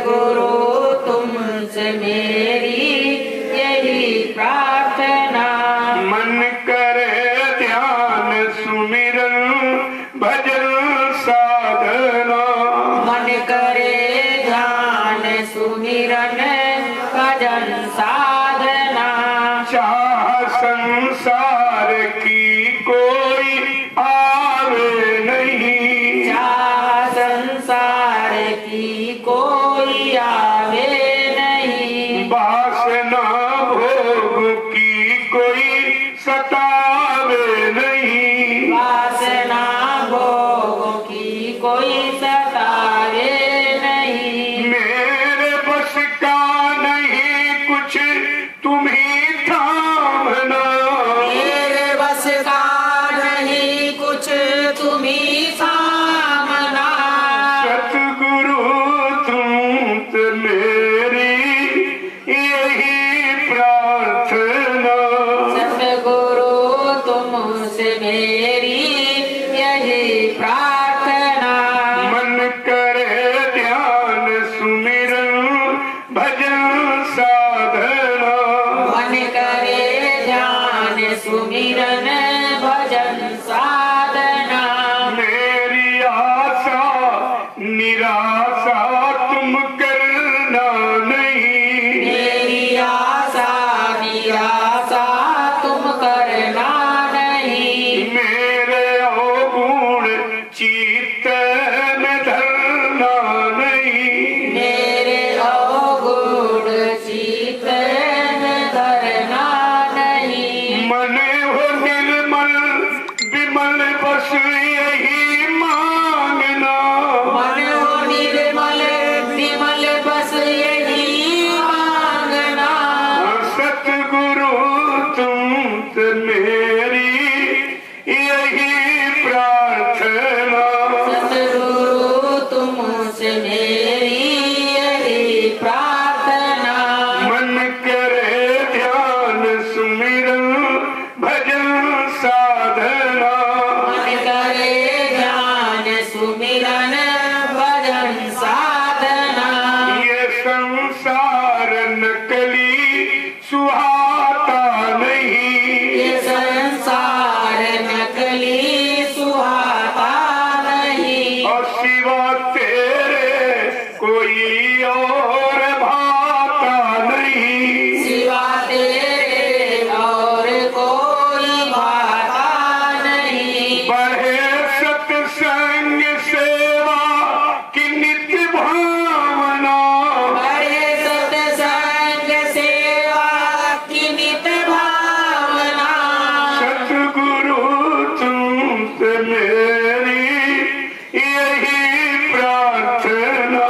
सतगुरु तुमसे मेरी यही प्रार्थना। मन करे ध्यान सुमिरन भजन साधना। मन करे ध्यान सुमिरन भजन साधना। चाह संसार की कोई आवे नहीं। चाह संसार की कोई आवे नहीं। वासना भोग की कोई सतावे नहीं। वासना भोग की कोई सतावे नहीं। मेरे बस का नहीं कुछ तुम ही थामना। मेरे बस का नहीं कुछ तुम ही सामना। सतगुरु तुम से मेरी यही प्रार्थना। सतगुरु तुमसे मेरी यही प्रार्थना। मन करे ध्यान सुमिरन भजन साधना। मन करे ध्यान सुमिरन भजन साधना। मेरी आशा निराशा तुम करना नहीं। मेरी आशा निराशा तुम करना नहीं। मेरे अवगुण चित्त में धरना नहीं। मेरे अवगुण चित्त में धरना नहीं। मन हो निर्मल विमल बस यही मांगना। मन हो निर्मल विमल बस यही मांगना। सतगुरु तुम से मेरी यही प्रार्थना। सतगुरु तुमसे मेरी यही प्रार्थना। मन करे ध्यान सुमिरन भजन साधना। मन करे ध्यान सुमिरन भजन साधना। ये संसार नकली सुहाता नहीं। ये संसार नकली सुहाता नहीं। और सिवा तेरे कोई और भाता नहीं। सिवा तेरे और कोई भाता नहीं। बढ़े सत्संग सेवा की नित्य भावना। बड़े सत्संग सेवा की नित भावना। सतगुरु तुम से मेरी यही प्रार्थना।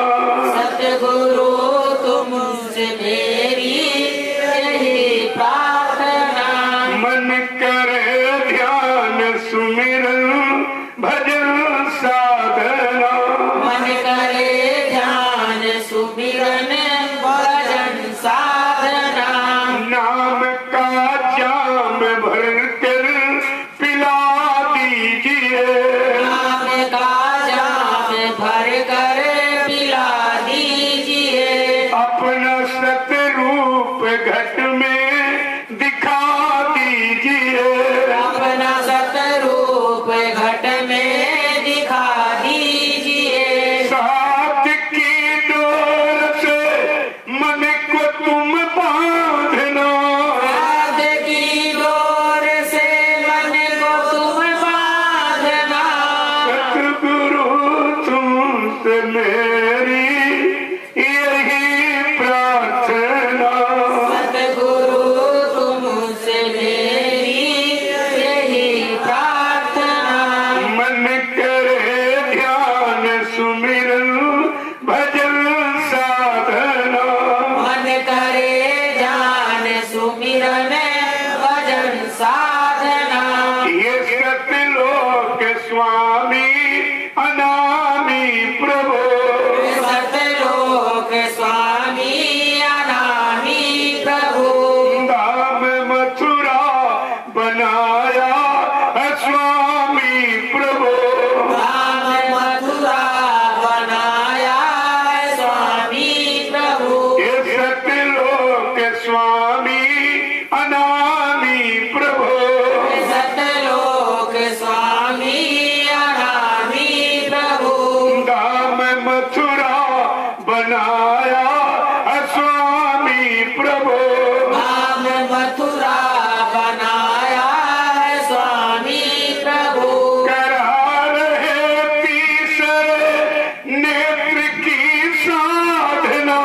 सतगुरु तुमसे मेरी यही प्रार्थना। मन करे ध्यान सुमिरन भजन साधना। मन करे ध्यान सुमिरन भजन साधना। नाम का जाम भर कर पिला दीजिए। नाम का जाम भर कर पिला दीजिए। अपना सतरूप घट में दिखा दीजिए। अपना सतरूप घट में दिखा दीजिए। साथ की डोर से मन को तुम बांधना। साध की डोर से मन को तुम बांधना। सतगुरु तुमसे मेरी यही प्रार्थना। सतगुरु तुमसे मेरी यही प्रार्थना। मन करे ध्यान सुमिरन भजन साधना। मन करे ध्यान सुमिरन भजन साधना। ये सतलोक स्वामी अनामी प्रभु। सतलोक स्वामी मथुरा बनाया स्वामी प्रभु। धाम मथुरा बनाया है स्वामी प्रभु। करा रहे तीसरे नेत्र की साधना।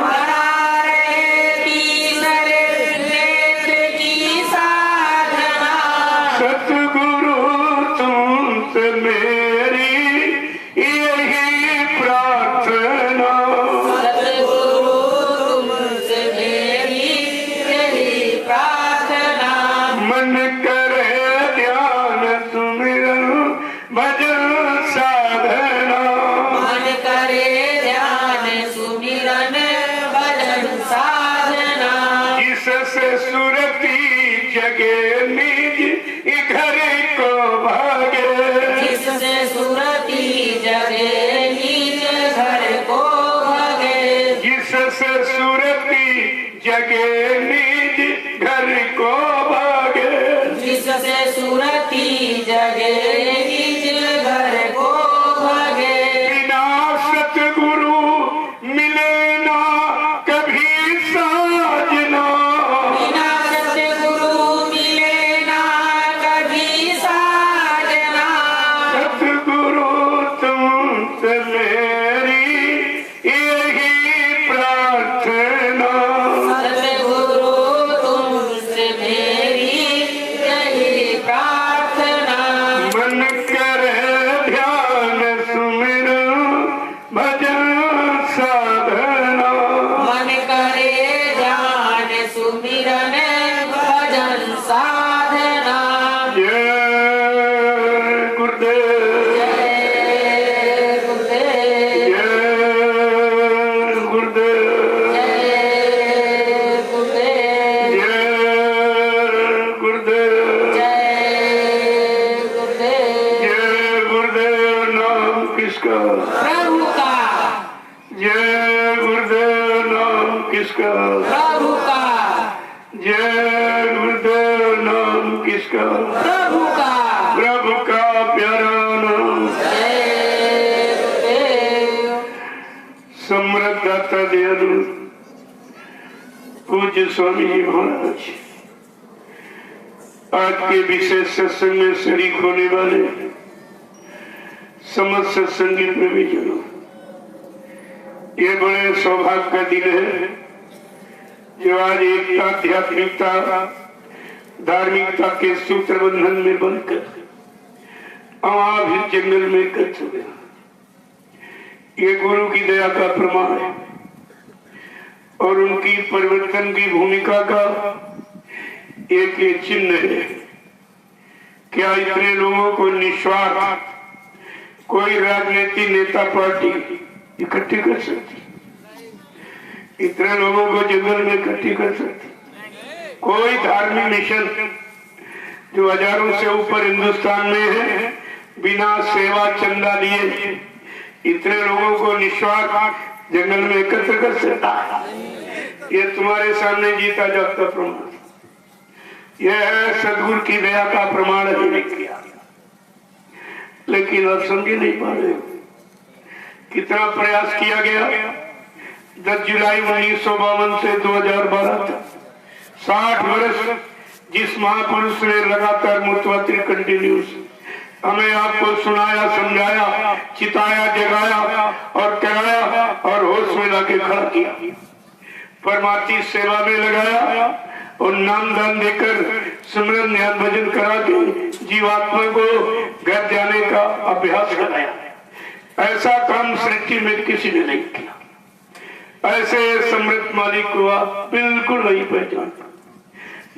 करा रहे तीसरे नेत्र की साधना। सतगुरु तुमसे मेरी यही प्रार्थना। सतगुरु तुमसे मेरी यही प्रार्थना। मन करे ध्यान सुमिरन भजन साधना। मन करे ध्यान सुमिरन भजन साधना। जिससे सुरती जगे निज घर को भागे। जिससे सुरती जगे निज घर को भगे। जिससे सुरती जगे निज घर को भागे। जिससे सुरती जगे निज घर को भगे। बिना सतगुरु मिले ना कभी साजना। बिना सतगुरु मिले ना कभी साजना। सतगुरु तुमसे मेरी यही प्रार्थना। सतगुरु तुमसे मेरी यही प्रार्थना। मन करे ध्यान सुमिरन भजन साधना। मन करे ध्यान सुमिरन भजन साधना। जय गुरुदेव। जय गुरुदेव। जय गुरुदेव। जय गुरुदेव। जय गुरुदेव। जय गुरुदेव। जय गुरुदेव नाम किसका। प्रभु का। जय गुरुदेव नाम किसका। प्रभु का। जय गुरुदेव नाम किसका। प्रभु का। प्रभु का प्यारा नाम। जय गुरुदेव। समृद्ध दाता दयालु पूज्य स्वामी जी महाराज, आज के विशेष सत्संग में शरीक होने वाले समस्त सत्संगी प्रेमीजनों, ये बड़े सौभाग्य का दिन है जो आज एकता, आध्यात्मिकता, धार्मिकता के सूत्र बंधन में बनकर अमाभित जंगल में कच हो गया। ये गुरु की दया का प्रमाण है और उनकी परिवर्तन की भूमिका का एक ये चिन्ह है। क्या इतने लोगों को निस्वार्थ कोई राजनीतिक नेता पार्टी इकट्ठी कर सकती? इतने लोगों को जंगल में इकट्ठी कर सकती? कोई धार्मिक मिशन जो हजारों से ऊपर हिंदुस्तान में है, बिना सेवा चंदा लिए इतने लोगों को निस्वार्थ जंगल में एकत्र कर सकता? ये तुम्हारे सामने जीता जागता प्रमाण। यह है सदगुरु की दया का प्रमाण है किया, लेकिन आप समझ नहीं पा रहे। कितना प्रयास किया गया। 10 जुलाई 1952 से 2012 तक 60 वर्ष जिस महापुरुष ने लगातार मुतवातिर कंटिन्यूस हमें आपको सुनाया, समझाया, चिताया, जगाया और कराया और होश में लाके खड़ा किया, परमात्मा सेवा में लगाया और नाम दान देकर सिमरन ध्यान भजन करा के जीवात्मा को घर जाने का अभ्यास कराया। ऐसा काम सृष्टि में किसी ने नहीं किया। ऐसे समृद्ध मालिक को आप बिल्कुल नहीं पहचान पाए,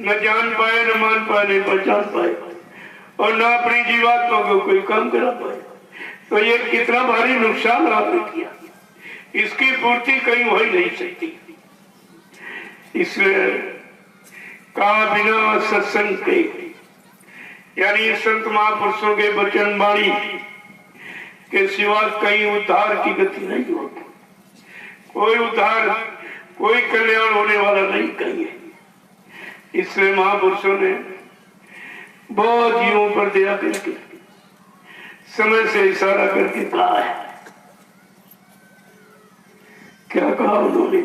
न जान पाए, न मान पाए, नहीं पहचान पाए और न अपनी जीवात्मा को कोई काम करा पाए। तो ये कितना भारी नुकसान आपने किया, इसकी पूर्ति कहीं हो ही नहीं सकती। इसलिए कहा बिना सत्संग के, यानी संत महापुरुषों के वचन वाणी के सिवा कहीं उद्धार की गति नहीं होती। कोई उद्धार, कोई कल्याण होने वाला नहीं कहीं है। इसलिए महापुरुषों ने बहुत जीवों पर दया करके समय से इशारा करके कहा है क्या कहा उन्होंने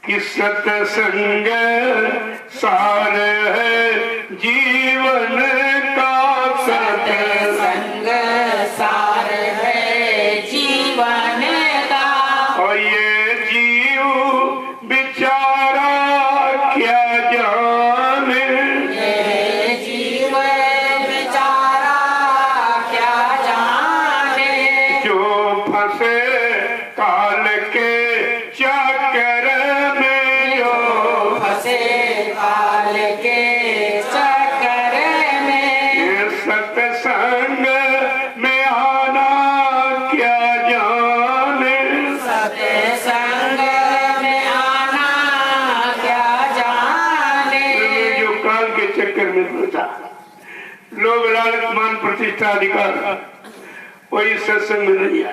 कि सत्संग सार है जीवन का, सत्संग सार है जीवन का। और ये जीव बेचारा क्या जाने, ये जीव बेचारा क्या जाने, जो फंसे काल के चक्कर में, जो फंसे काल के चक्कर में। ये सत्संग में आना क्या जाने, सत्संग में आना क्या जाने, जो काल के चक्कर में फंसा, लोग लालच मान प्रतिष्ठा अधिकार, वही सत्संग में नहीं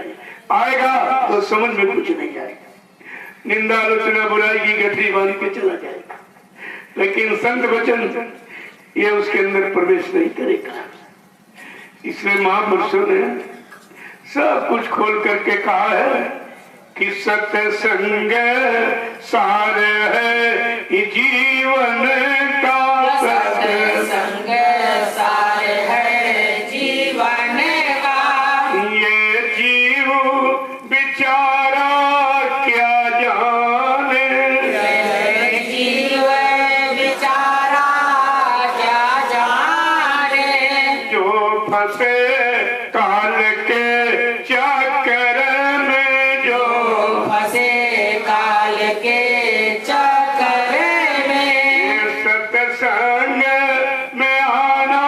आएगा तो समझ में कुछ नहीं आएगा, निंदा आलोचना बुराई की गठरी बांध के चला जाएगा, लेकिन संत वचन ये उसके अंदर प्रवेश नहीं करेगा। इसलिए महापुरुषों ने सब कुछ खोल करके कहा है कि सत्संग सार है जीवन का, सत्संग सार है जीवन का। ये जीव बेचारा क्या जाने, ये जीव बेचारा क्या जाने, जो फंसे काल के चक्कर में, जो फंसे काल के चक्कर में। सत्संग में आना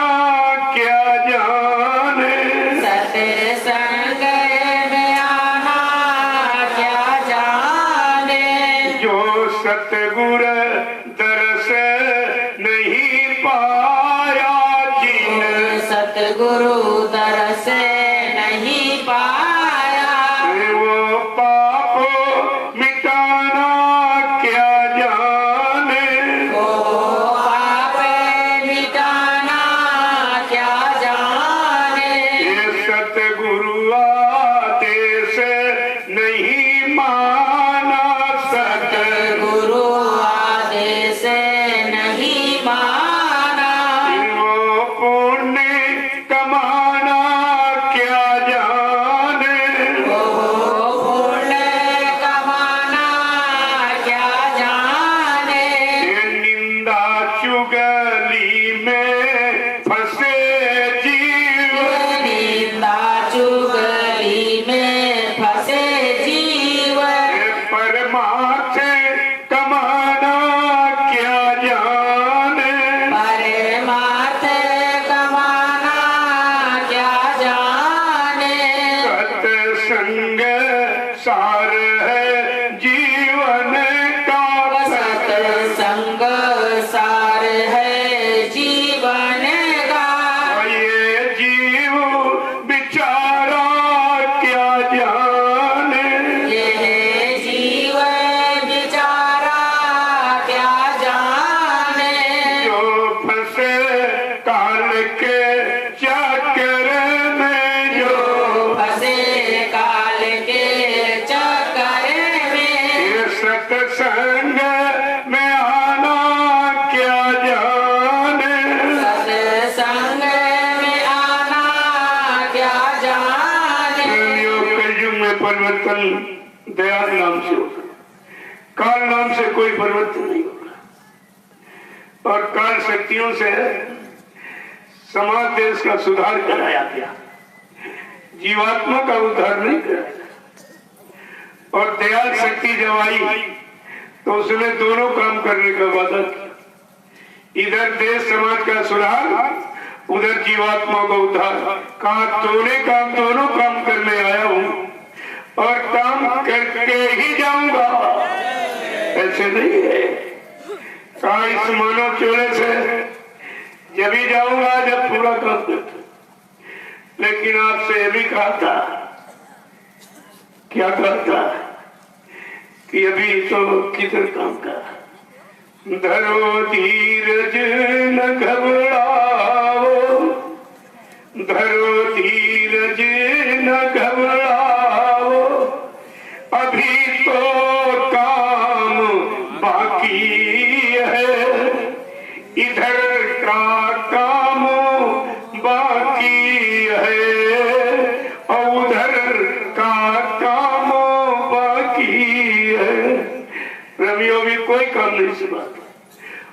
क्या जाने, सत्संग में आना क्या जाने, जो सतगुर दर्श नहीं पाया जिन, सतगुरु दर्श नहीं पाया, वो पाप मिटाना क्या जाने, वो पाप मिटाना क्या जाने, ये सतगुरु आदेश नहीं माना, गुरु आदेश नहीं माना, वो पुण्य कमाना क्या जाने, वो पुण्य कमाना क्या जाने, ये निंदा चुगली में फंसे जीव, निंदा चुगली में फंसे जीव, ये परमार्थ कमाना क्या जाने, परमार्थ कमाना क्या जाने, सत्संग सार है जीवन का, सत्संग सार है जीवन का। ये जीव बेचारा क्या जाने, ये जीव बेचारा क्या जाने, जो फंसे काल के चक्कर में, जो फंसे काल के चक्कर में। ये सत्संग में आना क्या जाने, सत्संग में आना क्या जाने, कलयुग में परिवर्तन दयाल नाम से होगा, काल नाम से कोई परिवर्तन नहीं होगा, और काल शक्तियों से समाज देश का सुधार कराया गया, जीवात्मा का उद्धार नहीं कराया। और दयाल शक्ति जब आई तो उसने दोनों काम करने का वादा किया, इधर देश समाज का सुधार, उधर जीवात्मा का उद्धार। कहा दोनों काम करने आया हूं और काम करके ही जाऊंगा, ऐसे नहीं है। कहा इस मानव चोले से जब ही जाऊंगा जब पूरा काम करता, लेकिन आपसे ये भी कहा था, क्या कहा था कि अभी तो किधर काम का, धरो धीरज न घबराओ, धरो धीरज न घबराओ, अभी तो काम बाकी है, इधर का काम बाकी है और उधर का काम बाकी है। रवियों भी कोई काम नहीं सुना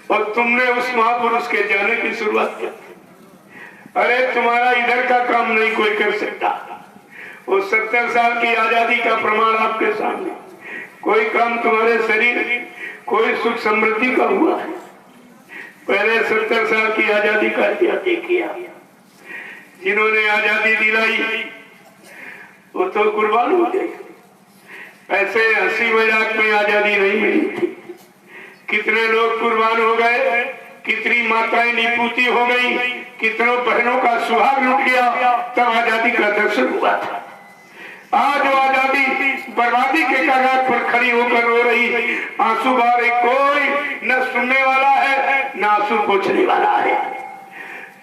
और तुमने उस महापुरुष के जाने की शुरुआत की। अरे तुम्हारा इधर का काम नहीं कोई कर सकता। वो 70 साल की आजादी का प्रमाण आपके सामने। कोई काम तुम्हारे शरीर, कोई सुख समृद्धि का हुआ है। पहले 70 साल की आजादी का इतिहास किया। जिन्होंने आजादी दिलाई वो तो कुर्बान हो गए। ऐसे हंसी मजाक में आजादी नहीं मिली थी। कितने लोग कुर्बान हो गए, कितनी माताएं निपूती हो गई, कितनों बहनों का सुहाग लुट गया, तब आजादी का दर्शन हुआ था। आज वो आजादी बर्बादी के कगार पर खड़ी होकर रो रही, आंसू बहा रही। कोई न सुनने वाला है न आंसू पोंछने वाला है।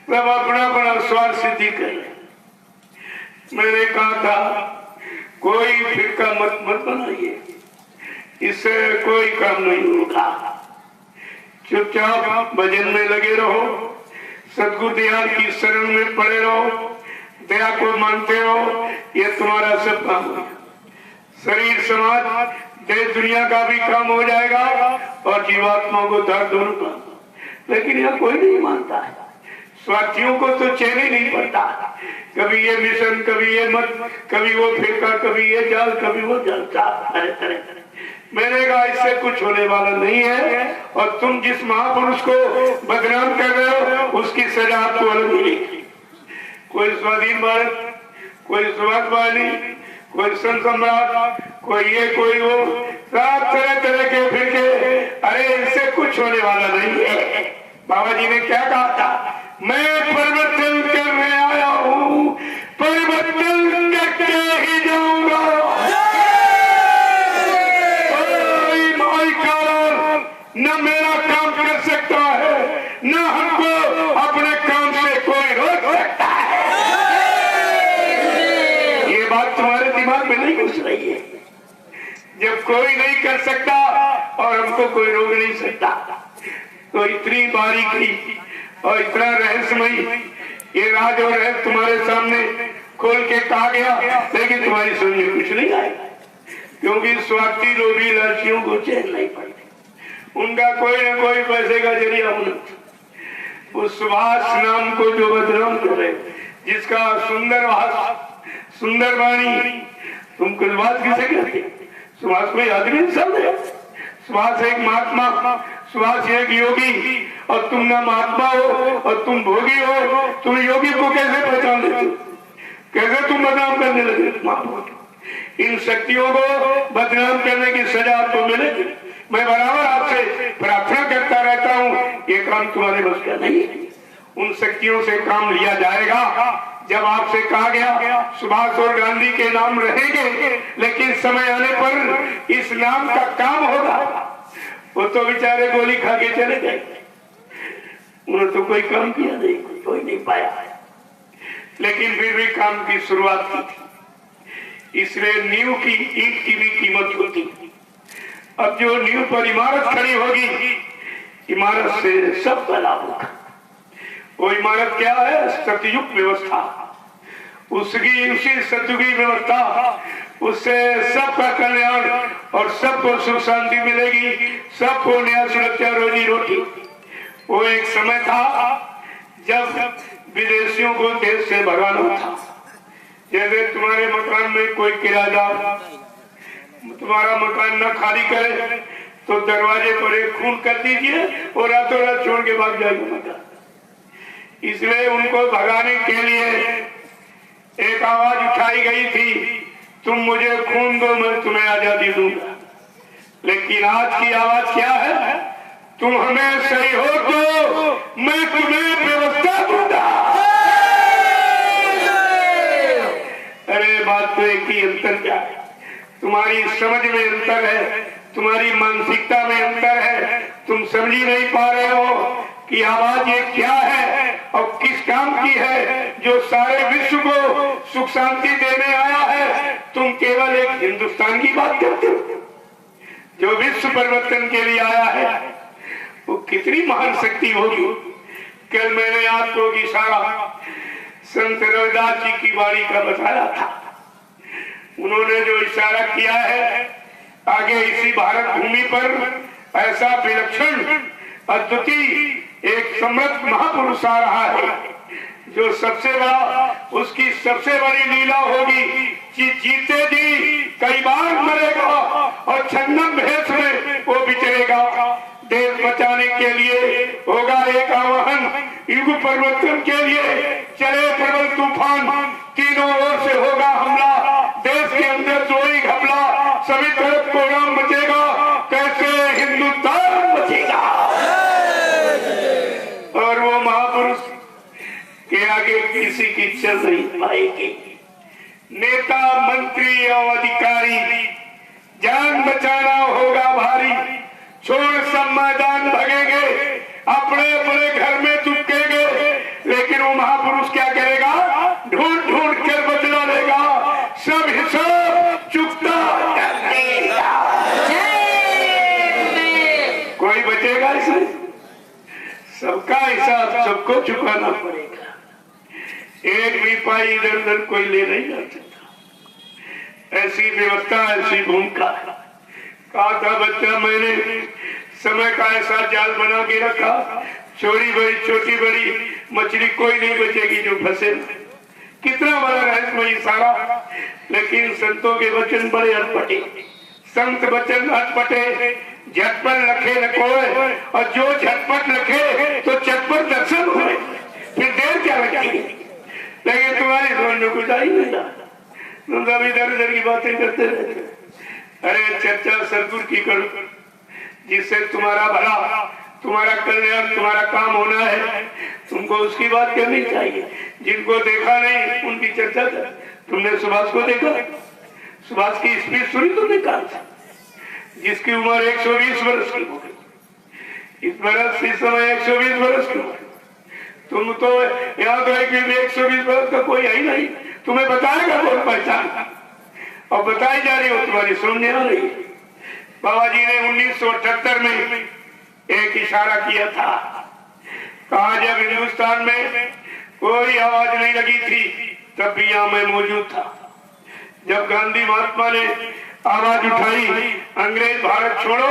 सब अपना अपना स्वार्थ सिद्धि कर। मैंने कहा था कोई फिरका मत बनाइए, इससे कोई काम नहीं होगा। चुपचाप भजन में लगे रहो, सदगुरु दयाल की शरण में पड़े रहो, दया को मानते रहो। ये तुम्हारा सब काम है। शरीर, समाज, देश, दुनिया का भी काम हो जाएगा और जीवात्मा को दर्द दोनों काम। लेकिन यह कोई नहीं मानता है। स्वार्थियों को तो चैन ही नहीं पड़ता। कभी ये मिशन, कभी ये मत, कभी वो फिरका, कभी ये जाल, कभी वो जाल, तरह। मैंने कहा इससे कुछ होने वाला नहीं है और तुम जिस महापुरुष को बदनाम कर रहे हो उसकी सजा आपको अलग मिलेगी। कोई स्वाधीन भारत, कोई सुभाष वाहिनी, कोई संत सम्राट, कोई ये कोई वो, सब तरह तरह के फिरके। अरे इससे कुछ होने वाला नहीं है। बाबा जी ने क्या कहा था? मैं परिवर्तन करने आया हूँ, परिवर्तन करके ही जाऊंगा। न मेरा काम कर सकता है, न हमको अपने काम से कोई रोक सकता है। ये बात तुम्हारे दिमाग में नहीं घुस रही है। जब कोई नहीं कर सकता और हमको कोई रोक नहीं सकता, तो इतनी बारीकी और इतना रहस्यमयी ये राज और रहस्य तुम्हारे सामने खोल के कहा गया, लेकिन तुम्हारी समझ में कुछ नहीं आएगा। क्योंकि स्वार्थी लोभी लालचियों को चैन नहीं पड़ती। उनका कोई न कोई पैसे का जरिया होना। उस सुभाष नाम को जो बदनाम करे, जिसका सुंदर भाष, सुंदर वाणी, तुम कुछ बात किसे कहते? सुभाष कोई आदमी सब है। सुभाष एक महात्मा, सुभाष एक योगी और तुम ना महात्मा हो और तुम भोगी हो। तुम योगी को कैसे पहचान लेते? कैसे तुम बदनाम करने लगे? इन शक्तियों को बदनाम करने की सजा आपको मिलेगी। मैं बराबर आपसे प्रार्थना करता रहता हूँ, ये काम तुम्हारे बस का नहीं है। उन शक्तियों से काम लिया जाएगा जब आपसे कहा गया सुभाष और गांधी के नाम रहेंगे, लेकिन समय आने पर इस नाम का काम होगा। वो तो बेचारे गोली खा के चले गए, उन्होंने तो कोई काम किया नहीं, कोई नहीं पाया, लेकिन फिर भी काम की शुरुआत की थी। इसलिए नींव की, ईंट की भी कीमत होती है। अब जो नींव पर इमारत खड़ी होगी, इमारत से सब का लाभ होगा। वो इमारत क्या है? सतयुग व्यवस्था। उसी सतयुगी व्यवस्था, उससे सबका कल्याण और सबको सुख शांति मिलेगी, सबको न्याय, सुरक्षा, रोजी रोटी। वो एक समय था जब विदेशियों को देश से भगाना था। जैसे तुम्हारे मकान में कोई किराएदार तुम्हारा मकान न खाली करे तो दरवाजे पर एक खून कर दीजिए और रातों रात छोड़ के भाग जाएगा मकान। इसलिए उनको भगाने के लिए एक आवाज उठाई गई थी, तुम मुझे खून दो, मैं तुम्हें आजादी दूंगा। लेकिन आज की आवाज क्या है? तुम हमें सही हो तो मैं तुम्हें व्यवस्था दूंगा। अरे बात तो एक ही, अंतर क्या है? तुम्हारी समझ में अंतर है, तुम्हारी मानसिकता में अंतर है। तुम समझ ही नहीं पा रहे हो कि आवाज ये क्या है और किस काम की है जो सारे विश्व को सुख शांति देने आया है। तुम केवल एक हिंदुस्तान की बात करते हो जो विश्व परिवर्तन के लिए आया है। वो कितनी महान शक्ति होगी। कल मैंने आपको इशारा संत रविदास जी की वाणी का बताया था। उन्होंने जो इशारा किया है, आगे इसी भारत भूमि पर ऐसा विलक्षण अद्वितीय एक समृद्ध महापुरुष आ रहा है जो सबसे बड़ा, उसकी सबसे बड़ी लीला होगी कि जीते जी कई बार मरेगा और छन्नम भेष में वो विचरेगा। देश बचाने के लिए होगा एक आह्वान, युग परिवर्तन के लिए चले प्रबल तूफान, तीनों ओर से होगा हमला, देश के अंदर जो ही घपला, सभी तरफ कोहराम मचेगा, कैसे हिंदुस्तान बचेगा। और वो महापुरुष के आगे किसी की चल नहीं पाएगी। नेता मंत्री और अधिकारी जान बचाना होगा भारी, छोड़ सब मैदान भगेंगे, अपने अपने घर में चुपकेंगे, लेकिन वो महापुरुष क्या करेगा, ढूंढ ढूंढ कर बदला लेगा, सब हिसाब चुकता कर देगा। कोई बचेगा इसमें? सबका हिसाब सबको चुकाना पड़ेगा। एक भी पाई इधर उधर कोई ले नहीं जा सकता। ऐसी व्यवस्था, ऐसी भूमिका। कहा था बच्चा मैंने, समय का ऐसा जाल बना के रखा, छोटी बड़ी छोटी बड़ी मछली कोई नहीं बचेगी जो फंसे। कितना बड़ा रहस्यमय सारा, लेकिन संतों के वचन बड़े अटपटे। संत वचन अटपटे, झटपट लखे न कोय, और जो झटपट लखे तो चटपट दर्शन हुए, फिर देर क्या लगती। लेकिन तुम्हारी समझ में कुछ आई नहीं, तुम सब इधर उधर की बातें करते रहते। अरे चर्चा सदगुरु की करो, जिससे तुम्हारा भला, तुम्हारा कल्याण, तुम्हारा काम होना है, तुमको उसकी बात करनी चाहिए। जिनको देखा नहीं उनकी चर्चा कर। तुमने सुभाष को देखा? सुभाष की स्पीच सुनी तुमने? कहा जिसकी उम्र 120 वर्ष की हो गई, इस बरस इस समय 120 वर्ष की हो गई। तुम तो याद है कि 120 वर्ष का कोई है ही नहीं, तुम्हें बताएगा कौन पहचान, और बताई जा रही हो, तुम्हारी सुनने आ रही है। बाबा जी ने 1978 में एक इशारा किया था, कहा जब हिंदुस्तान में कोई आवाज नहीं लगी थी तब भी यहाँ मैं मौजूद था। जब गांधी महात्मा ने आवाज उठाई अंग्रेज भारत छोड़ो,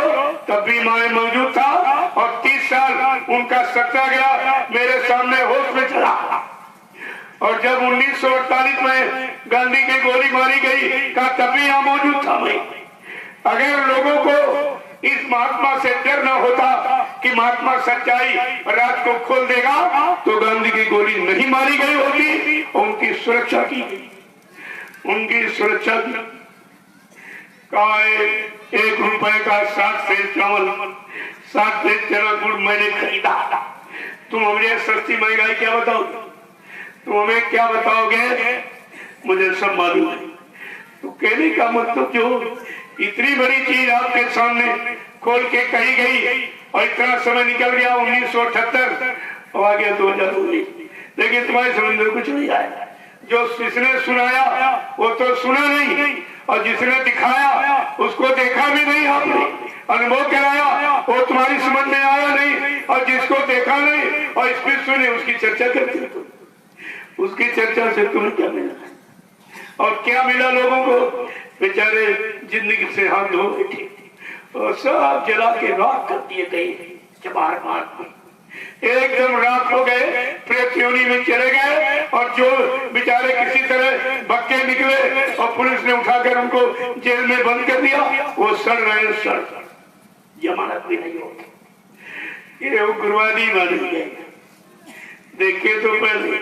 तब भी मैं मौजूद था, और 30 साल उनका सत्याग्रह मेरे सामने होश में चला। और जब 1948 में गांधी की गोली मारी गई, कहा तब भी यहाँ मौजूद था मैं। अगर लोगों को इस महात्मा से डर न होता कि महात्मा सच्चाई राज को खोल देगा, तो गांधी की गोली नहीं मारी गई होती, और उनकी सुरक्षा की गई, उनकी सुरक्षा की। कहा 1 रुपए का 60 सेर चावल, 60 सेर चना गुड़ मैंने खरीदा। तुम हमें सस्ती महंगाई क्या बताओगे? तुम हमें क्या बताओगे? मुझे सब मालूम है। तो कहने का मतलब जो इतनी बड़ी चीज आपके सामने खोल के कही गई, और इतना समय निकल गया 1978 और आ गया 2019, लेकिन तुम्हारे समझ में कुछ नहीं आया। जो जिसने सुनाया वो तो सुना नहीं, और जिसने दिखाया उसको देखा भी नहीं, आपने अनुभव कराया वो तुम्हारी समझ में आया नहीं, और जिसको देखा नहीं और स्पीच सुने उसकी चर्चा करते हो। उसकी चर्चा से तुम्हें क्या मिला? और क्या मिला लोगों को? बेचारे जिंदगी से हाथ धो बैठे और सब जला के राख कर दिए गए, चबार मार एकदम राख हो गए, प्रेत योनि में चले गए। और जो बेचारे किसी तरह बक्के निकले और पुलिस ने उठाकर उनको जेल में बंद कर दिया, वो सड़ रहे, सड़ जमानत भी नहीं होती। ये उग्रवादी बन गए। देखे तो पहले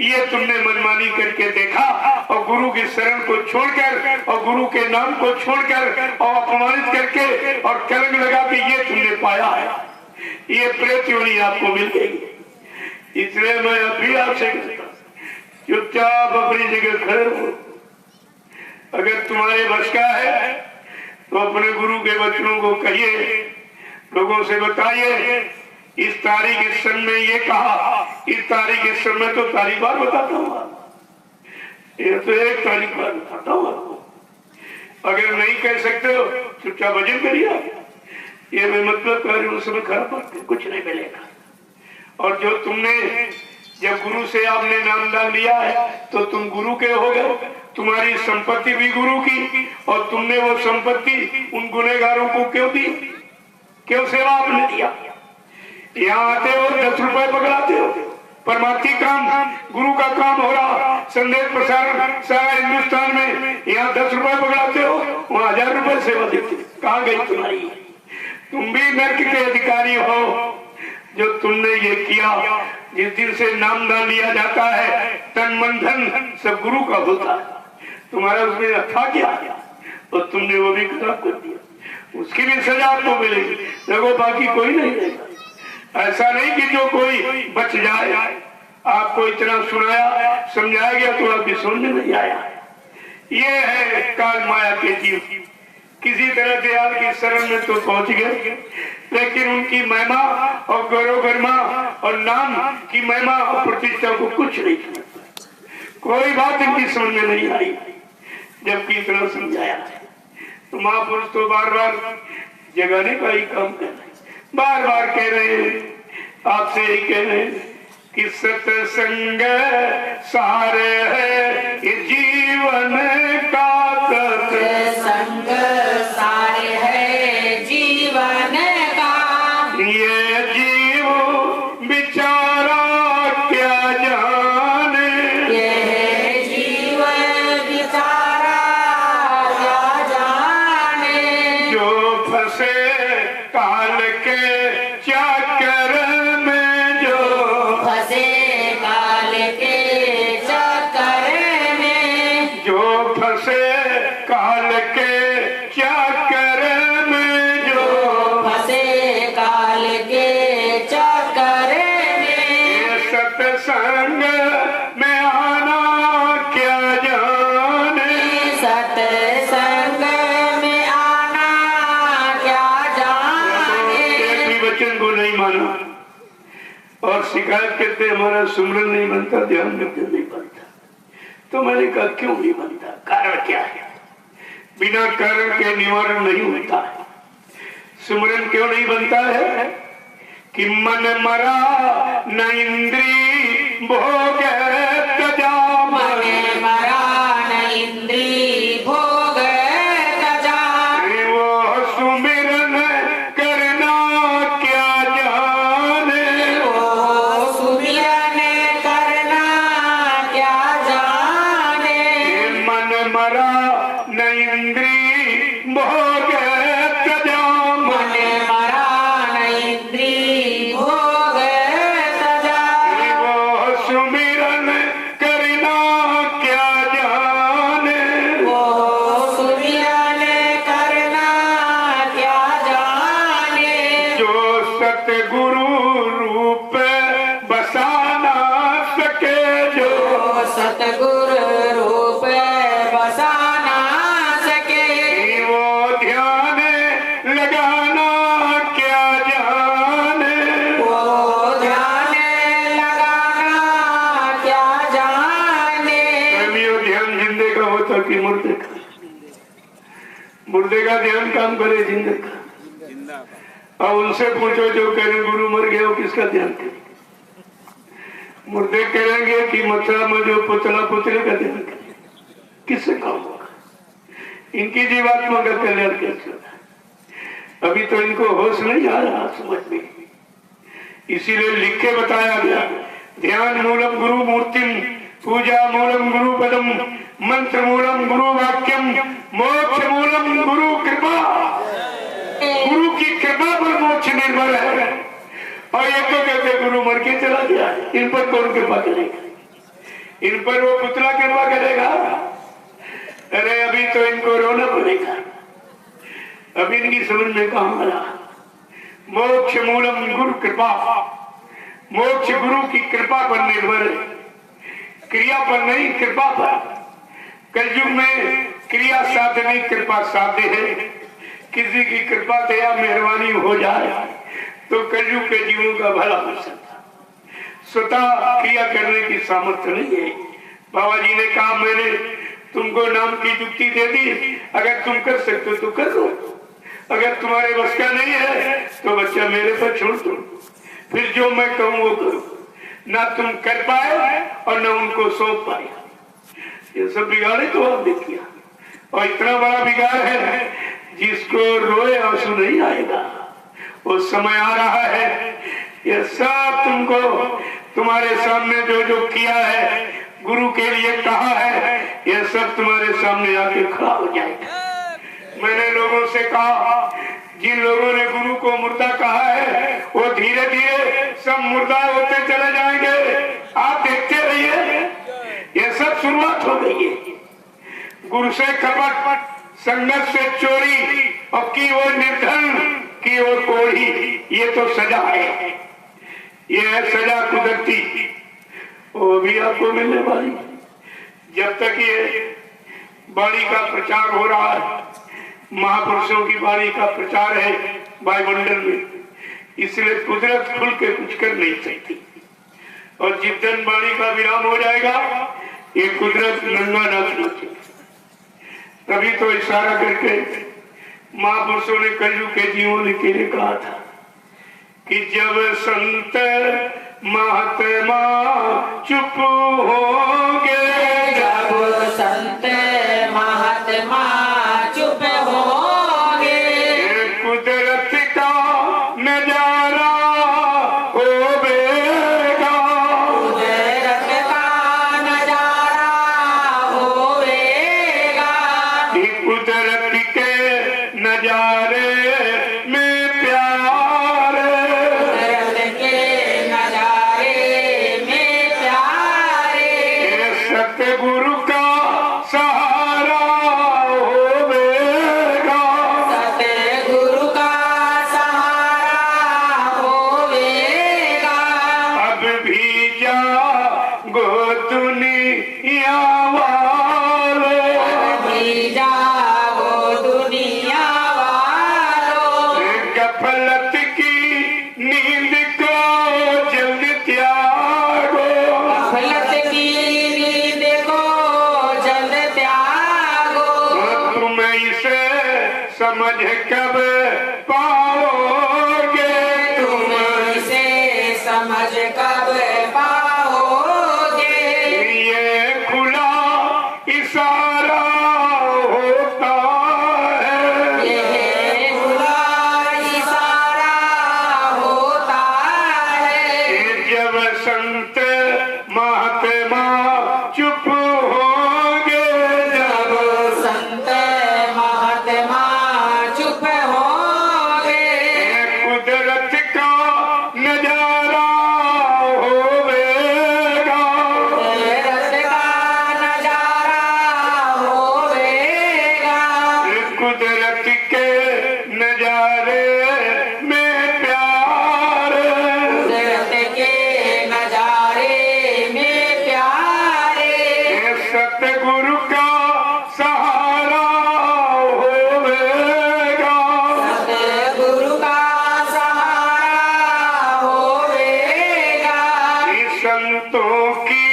ये तुमने मनमानी करके देखा, और गुरु की शरण को छोड़कर और गुरु के नाम को छोड़कर और अपमानित करके और कलंक लगा के ये तुमने पाया है, ये प्रेत योनि आपको मिल गई। इसलिए मैं अभी आपसे चुपचाप अपनी जगह खड़े हो। अगर तुम्हारे बस का है तो अपने गुरु के वचनों को कहिए, लोगों से बताइए इस तारीख इस सन में ये कहा, इस तारीख इस सन में, तो तारीख बार बताता हूँ आपको। ये तो एक तारीख बार बताता हूँ आपको। अगर नहीं कह सकते हो चुपचाप भजन करिए। ये मैं मतलब कर रही हूँ, समय खराब बात, कुछ नहीं मिलेगा। और जो तुमने जब गुरु से आपने नामदान लिया है तो तुम गुरु के हो गए, तुम्हारी संपत्ति भी गुरु की, और तुमने वो संपत्ति उन गुनहगारों को क्यों दी, क्यों सेवा आपने दिया? यहाँ आते हो 10 रुपए पकड़ाते हो, परमार्थी काम गुरु का काम हो रहा, संदेश प्रसारण सारा हिंदुस्तान में, यहाँ 10 रुपए पकड़ाते हो, वहाँ 1000 रुपए सेवा देते। कहाँ गई तुम्हारी? तुम भी नर्क के अधिकारी हो। जो तुमने ये किया, जिस दिन से नामदान लिया जाता है, तन मन धन सब गुरु का होता है, तुम्हारा उसमें था क्या? और तुमने वो भी खराब कर दिया, उसकी भी सजा आपको मिलेगी। देखो बाकी कोई नहीं रहेगा। ऐसा नहीं कि जो कोई बच जाए। आपको इतना सुनाया समझाया गया तो आपकी समझ में नहीं आया। ये है काल माया के जीव, किसी तरह से आपकी शरण में तो पहुंच गए, लेकिन उनकी महिमा और गौरव गरिमा और नाम की महिमा और प्रतिष्ठा को कुछ नहीं समझता। कोई बात इनकी समझ में नहीं आई, जबकि इतना समझाया। तो महापुरुष तो बार बार जगाने का ही काम कर रहे, बार बार कह रहे हैं, आपसे ही कह रहे हैं कि सत्संग सारे है इस जीवन का, संग सारे है जीवन का, ये जीव बेचारा क्या जाने, ये जीवन बेचारा क्या जाने, जो फंसे काल के चक्कर में, जो फंसे काल के चक्कर में, जो फंसे काल के चक्कर में, जो फंसे काल के चक्कर में, ये सत्संग में आना क्या जाने, सत्संग में आना क्या जाने। एक भी वचन को नहीं माना और शिकायत करते हमारा सुमरन नहीं बनता, ध्यान करते नहीं बनता। तो मैंने कहा क्यों नहीं बनता, कारण क्या है? बिना कारण के निवारण नहीं होता है। सुमरन क्यों नहीं बनता है? कि मन मरा न इंद्री भोग तजा, मन मरा न इंद्री भोग तजा, वो सुमिरन करना क्या जाने, ओ सुमिरन करना क्या जाने, मन मरा न इंद्री भोग तजा, मन मरा न इंद्री भोग तजा, वो सुमिरन करना क्या जाने, ओ सुमिरन करना क्या जाने, जो सतगुरु रूप बसा ना सके, जो ओ सतगुरु रूप बसा ना सके, वो ध्यान लगाना क्या जाने, वो ध्यान लगाना क्या जाने। प्रेमियों, ध्यान जिंदे का होता कि मुर्दे का? मुर्दे का ध्यान काम करे जिंदे का। और उनसे पूछो जो कहें गुरु मर गया, वो किसका ध्यान करे? मुर्दे कहेंगे कि मथुरा में जो पुतला पुतले का ध्यान करे, किससे काम होगा? इनकी जीवात्मा का कल्याण कैसे होगा? अभी तो इनको होश नहीं आ रहा समझ में, इसीलिए लिख के बताया गया, ध्यान मूलम गुरु मूर्तिम, पूजा मूलम गुरु पदम, मंत्र मूलम गुरु वाक्यम, मोक्ष मूलम गुरु कृपा। गुरु की कृपा पर मोक्ष निर्भर है। और ये तो कहते गुरु मर के चला गया, इन पर कौन कृपा करेगा? इन पर वो पुतला कृपा करेगा? अरे अभी तो इनको रोना पड़ेगा, अभी इनकी समझ में कहाँ आ रहा। मोक्ष मूलम गुरु कृपा, मोक्ष गुरु की कृपा पर निर्भर है, क्रिया पर नहीं, कृपा पर। कलयुग में क्रिया साधनी, कृपा साध्य है। किसी की कृपा से या मेहरबानी हो जाए तो कलयुग के जीवों का भला हो सकता। स्वतः क्रिया करने की सामर्थ्य नहीं है। बाबा जी ने कहा मैंने तुमको नाम की युक्ति दे दी, अगर तुम कर सकते हो तो कर लो, अगर तुम्हारे बस का नहीं है तो बच्चा मेरे पर छोड़ दो, फिर जो मैं कहूँ वो करो। ना तुम कर पाए और न उनको सौंप पाए। ये सब बिगाड़े तो आपने किया, और इतना बड़ा बिगाड़ है जिसको रोए आंसू नहीं आएगा। वो समय आ रहा है, ये सब तुमको तुम्हारे सामने जो जो किया है, गुरु के लिए कहा है, ये सब तुम्हारे सामने आके खड़ा हो जाएगा। मैंने लोगों से कहा, जिन लोगों ने गुरु को मुर्दा कहा है वो धीरे धीरे सब मुर्दा होते चले जाएंगे। आप देखते रहिए, ये सब शुरुआत हो गई है। गुरु से कपट, संगत से चोरी, और की वो निर्धन, की वो कोढ़ी, ये तो सजा है। ये है सजा कुदरती, वो भी आपको मिलने वाली। जब तक ये वाणी का प्रचार हो रहा है, महापुरुषों की वाणी का प्रचार है वायुमंडल में, इसलिए कुदरत खुल के कुछ कर नहीं सकती। और जिस दिन वाणी का विराम हो जाएगा, ये कुदरत नंगा नाच नाचेगी। तभी तो इशारा करके महापुरुषों ने कलयुग के जीवों के लिए कहा था कि जब संत महात्मा चुप होंगे, जब संत महात्मा चुप होंगे, कुदरत का नजारा होवेगा, कुदरत का नजारा होवेगा, कुदरत के नजारे में प्यार, कुदरत के नजारे में प्यारे, सतगुरु का सहारा होवेगा, सतगुरु का सहारा होवेगा। अब भी जागो दुनिया वालों, अभी जागो दुनिया वालों, गफलत की नींद को जल्द त्यागो, गफलत की नींद को जल्द त्यागो, तुम इसे समझ कब पाओगे, तुम इसे समझ कब पाओगे। ये खुला इशारा होता है, ये खुला इशारा होता है, जब संत महात्मा चुप होंगे, जब संत महात्मा चुप होंगे, कुदरत का नजारा होवेगा, कुदरत का नजारा होवेगा, कुदरत के नजारे में प्यार, कुदरत के नजारे में प्यारे, सतगुरु का सहारा होवेगा, सतगुरु का सहारा होवेगा। संतों की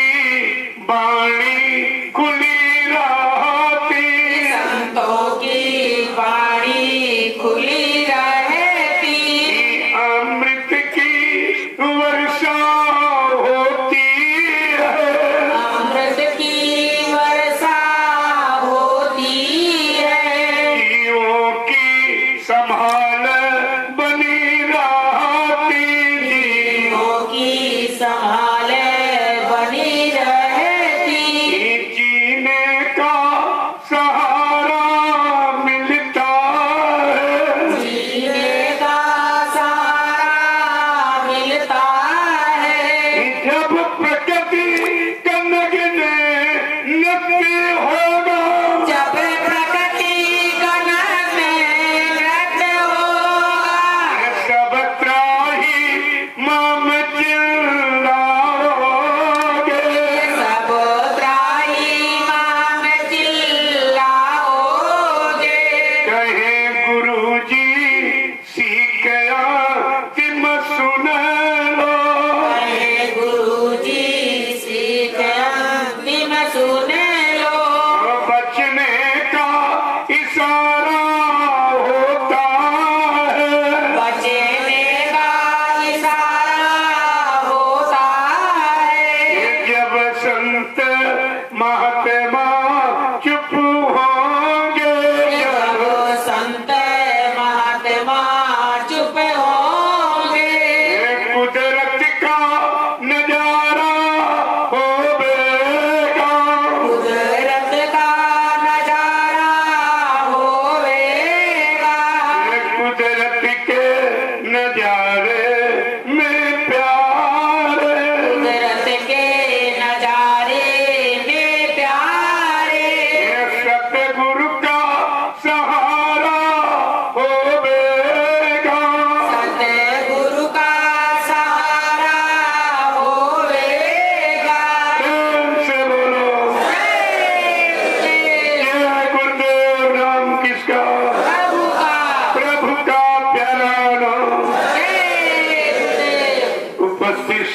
वाणी खुली रहती, संतों की वाणी खुली रहती, अमृत की वर्षा होती है, अमृत की वर्षा होती है, जीवों की संभाल बनी रहती, जीवों की संभाल बनी रहती, जीने का सहारा मिलता है, जीने का सहारा मिलता है। जब प्रकृति का नृत्य होगा, जब प्रकृति का नृत्य होगा,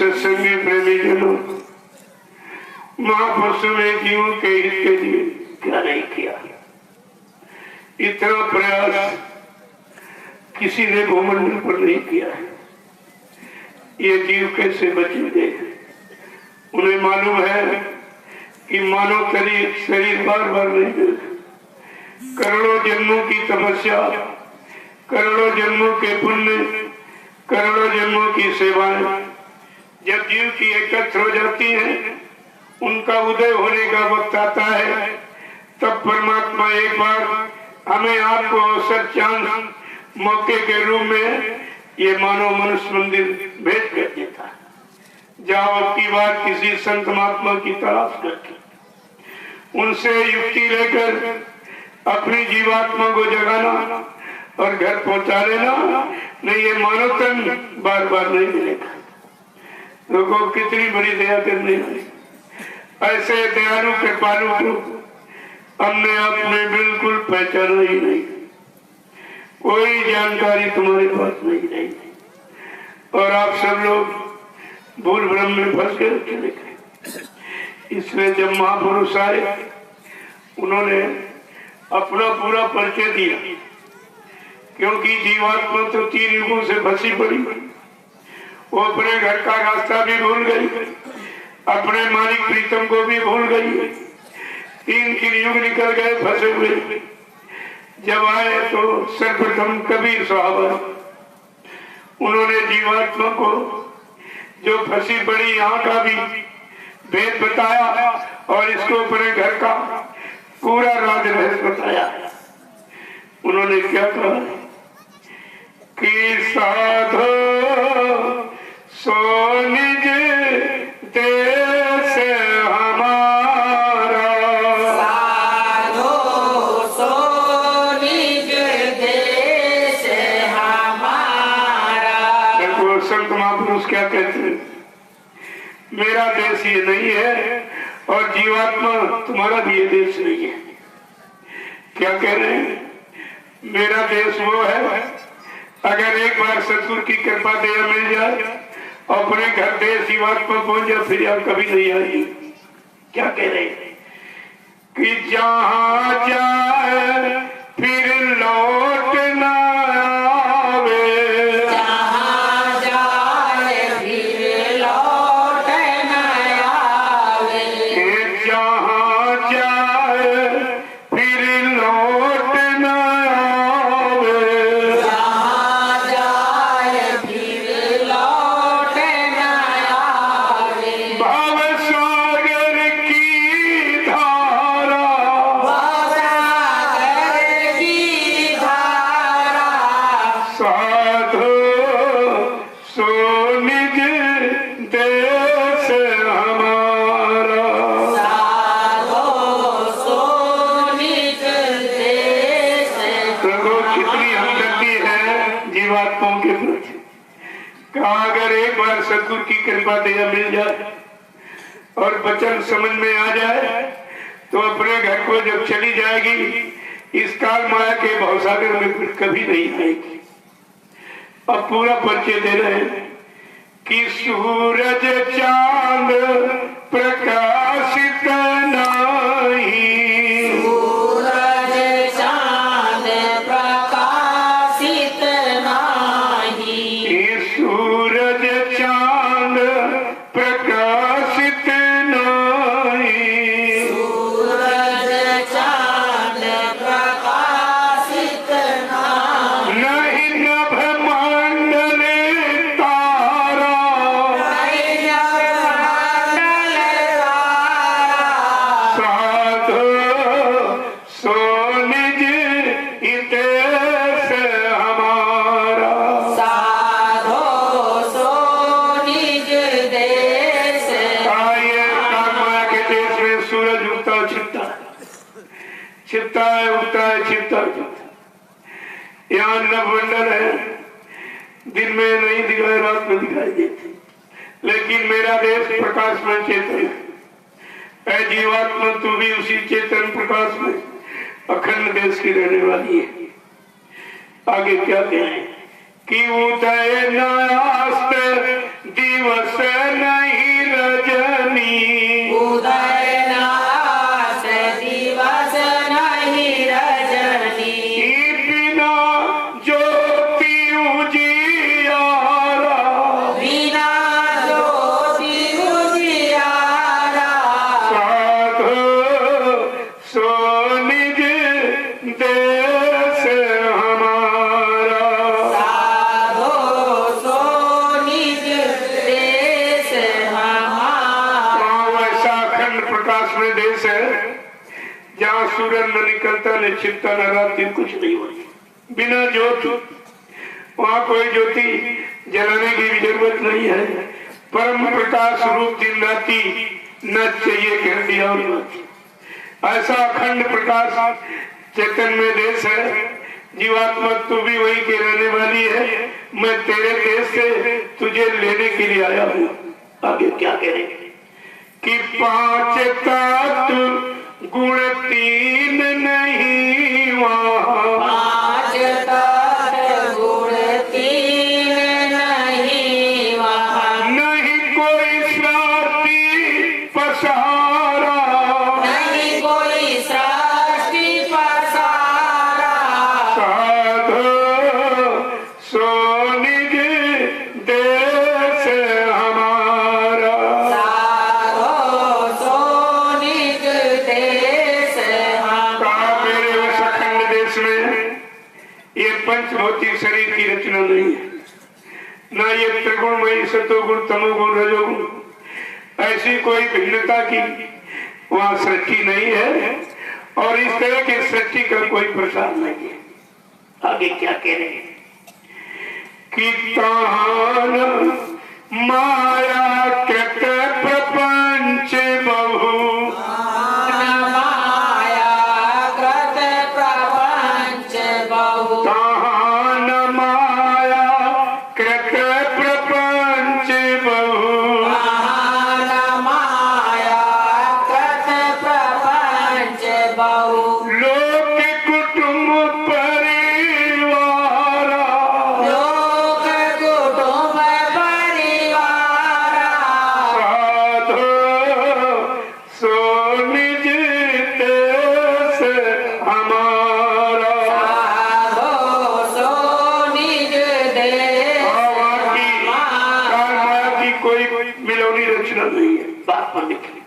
सत्संगी प्रेमी जनों, महापुरुषों ने जीवों के हित के लिए क्या नहीं किया। इतना प्रयास किसी ने भूमंडल पर नहीं किया है। ये जीव कैसे बचेंगे? उन्हें मालूम है कि मानव शरीर बार बार नहीं मिलता। करोड़ों जन्मों की तपस्या, करोड़ों जन्मों के पुण्य, करोड़ों जन्मों की सेवाएं जब जीव की एकत्र हो जाती हैं, उनका उदय होने का वक्त आता है, तब परमात्मा एक बार हमें आपको अवसर चांस मौके के रूप में ये मानव मनुष्य मंदिर भेज कर देता है। जाओ अब की बार किसी संत महात्मा की तलाश करके उनसे युक्ति लेकर अपनी जीवात्मा को जगाना और घर पहुंचा लेना, नहीं ये मानव तन बार बार नहीं मिलेगा। लोगों कितनी बड़ी दया करने वाली, ऐसे दयालु कृपालु को हमने आपने बिल्कुल पहचाना ही नहीं। कोई जानकारी तुम्हारे पास नहीं रही और आप सब लोग भूल भ्रम में फंस गए चले गए। इसलिए जब महापुरुष आए, उन्होंने अपना पूरा परिचय दिया, क्योंकि जीवात्मा तो 3 युगों से फंसी पड़ी। वो अपने घर का रास्ता भी भूल गई, अपने मालिक प्रीतम को भी भूल गई। 3 युग निकल गए फंसे हुए। जब आए तो सर्वप्रथम कबीर साहब, उन्होंने जीवात्मा को जो फंसी पड़ी यहाँ का भी भेद बताया और इसको अपने घर का पूरा राज रहस्य बताया। उन्होंने क्या कहा कि साधो सो निज देश हमारा, साधो सो निज देश हमारा। देखो संत महापुरुष क्या कहते हैं, मेरा देश ये नहीं है और जीवात्मा तुम्हारा भी ये देश नहीं है। क्या कह रहे हैं? मेरा देश वो है, अगर एक बार सतगुरु की कृपा दया मिल जाए और अपने घर देश जीवात्मा पहुंच जाए, फिर आप कभी नहीं आएगी। क्या कह रहे हैं कि जहां जाए फिर लौट न आवे, जहाँ जाए फिर लौट न आवे, जहां जाए फिर लौट न आवे, जहाँ जाए फिर लौट न आवे। भव सागर की धारा, सागर की धारा, साधो सो निज देश हमारा। साधो सो निज देश। देखो कितनी हमदर्दी है जीवात्माओं के प्रति। कहा अगर एक बार सतगुरु की कृपा दया मिल जाए और वचन समझ में आ जाए, तो अपने घर को जब चली जाएगी, इस काल माया के भवसागर में फिर कभी नहीं आएगी। अब पूरा परिचय दे रहे हैं कि सूरज चांद प्रकाशित नहीं, सूरज चांद प्रकाशित नाही, सूरज चांद प्रकाशित नहीं, सूरज चांद प्रकाशित नाही, नहीं नभ मंडल तारा, साधो सो निज हितेश हमारा। साधो सो निज देश। आइए कामया के देश में सूरज उगता छिपता है, छिपता है, उगता है, छिपता है। यहाँ नवमंडल है, दिन में नहीं दिखाई, रात में दिखाई देती, लेकिन मेरा देश प्रकाश में चेतन है। ऐ जीवात्मा तू भी उसी चेतन प्रकाश में अखंड देश की रहने वाली है। आगे क्या कहें कि उदय नास्त दिवस नहीं रजनी। उदय नाश दिवस नहीं रजनी। बिना ज्योति उजियारा। बिना ज्योति उजियारा। साधो सो निज देश हमारा। साधो सो निज देश हमारा। वैसा अखंड प्रकाश में देश है जहाँ सूरज न निकलता न छिपता न रात्रि कुछ नहीं होती। बिना ज्योति, वहाँ कोई ज्योति जलाने की भी जरूरत नहीं है। परम प्रकाश रूप दिन राति न चाहिए कह दिया और ऐसा अखंड प्रकाश चेतन में देश है। जीवात्मा तू भी वही के रहने वाली है। मैं तेरे देश से तुझे लेने के लिए आया हूँ। आगे क्या कह रहे कि पांच तत्व गुण तीन नहीं वहाँ। पांच तत्व गुण तीन नहीं वहाँ। नहीं कोई सृष्टि पसारा। नहीं कोई सृष्टि पसारा। साधो सो निज देश हमारा। साधो सो निज देश हमारा। मेरे उस अखंड देश में ये पंचभौतिक शरीर की रचना नहीं है, न ये त्रिगुणमयी सतोगुण तमोगुण रजोगुण ऐसी कोई भिन्नता की वहाँ सृष्टि नहीं है और इस तरह की सृष्टि का कोई प्रसार नहीं है। आगे क्या कह रहे हैं कि तान माया कृत प्रपंच बहु। माया कृत प्रपंच बहु। तान माया कृत प्रपंच बहु। महान माया कृत प्रपंच बहु। लोक कुटुंब परिवारा। लोक कुटुंब परिवारा। साधो सो निज देश हमारा। साधो सो निज देश हमारा। की कोई मिलोनी रचना नहीं है। बात पर निकली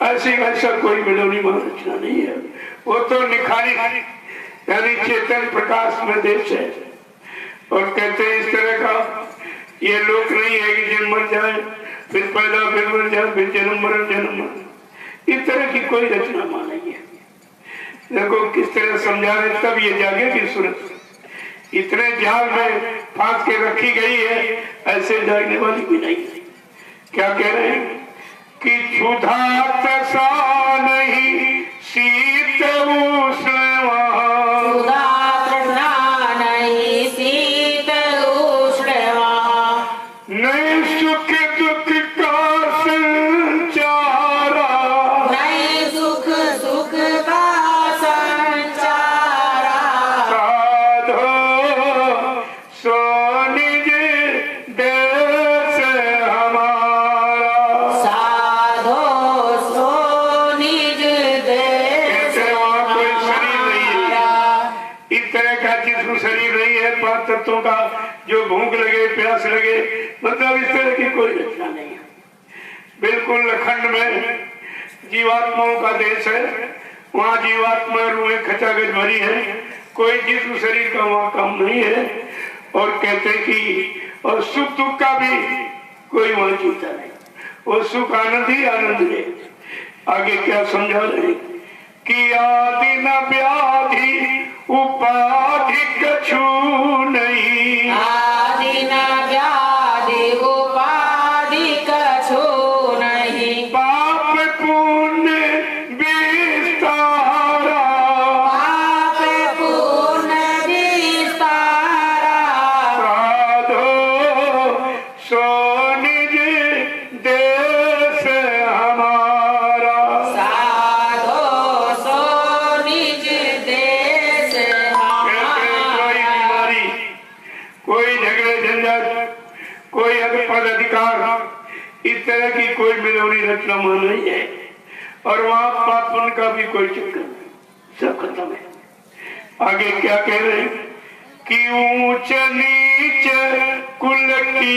ऐसी वैसा कोई मिलोनी रचना नहीं है। वो तो निखारी यानी चेतन प्रकाश में देश है। और कहते हैं इस तरह का ये लोक नहीं है कि जन्म मर जाए फिर पैदा फिर मर जाए फिर जन्म मरण जन्म मरण। इस तरह की कोई रचना मां नहीं है। देखो किस तरह समझा रहे तब ये जागे की सूरत इतने जाल में फांस के रखी गई है, ऐसे जागने वाली भी नहीं है। क्या कह रहे हैं कि क्षुधा तसा नहीं शीत उष्ण वहाँ। सुधा तृष्णा नहीं शीत उष्ण वहाँ। नहीं सुख दुख का संचारा। नहीं सुख सुख का संचारा। साधो सो निज देश हमारा। साधो सो निज देश ऐसे वहाँ कोई शरीर नहीं है। हमारा। इस तरह का जिसमें शरीर नहीं है पांच तत्वों का जो भूख लगे प्यास लगे मतलब इस तरह की कोई रचना नहीं है। बिल्कुल अखंड में जीवात्माओं का देश है। वहाँ जीवात्मा रूहें खचाखच भरी है। कोई जिस्म शरीर का वहाँ काम नहीं है। और कहते कि और सुख दुख का भी कोई वहाँ चिंता नहीं। वो सुख आनंद ही आनंद है। आगे क्या समझा रहे कि आदि न व्याधि उपाधि कछु नहीं। आदि न व्याधि उपाधि कछु नहीं। पाप पुण्य विस्तारा। पाप पुण्य विस्तारा। साधो सो निज देश हमारा। साधो सो निज देश हमारा। पद अधिकार इस तरह की कोई मिलोनी रचना मान नहीं है, और वहां पाप पुण्य का भी कोई चक्कर नहीं, सब खत्म है। आगे क्या कह रहे हैं कि ऊंच नीच कुल की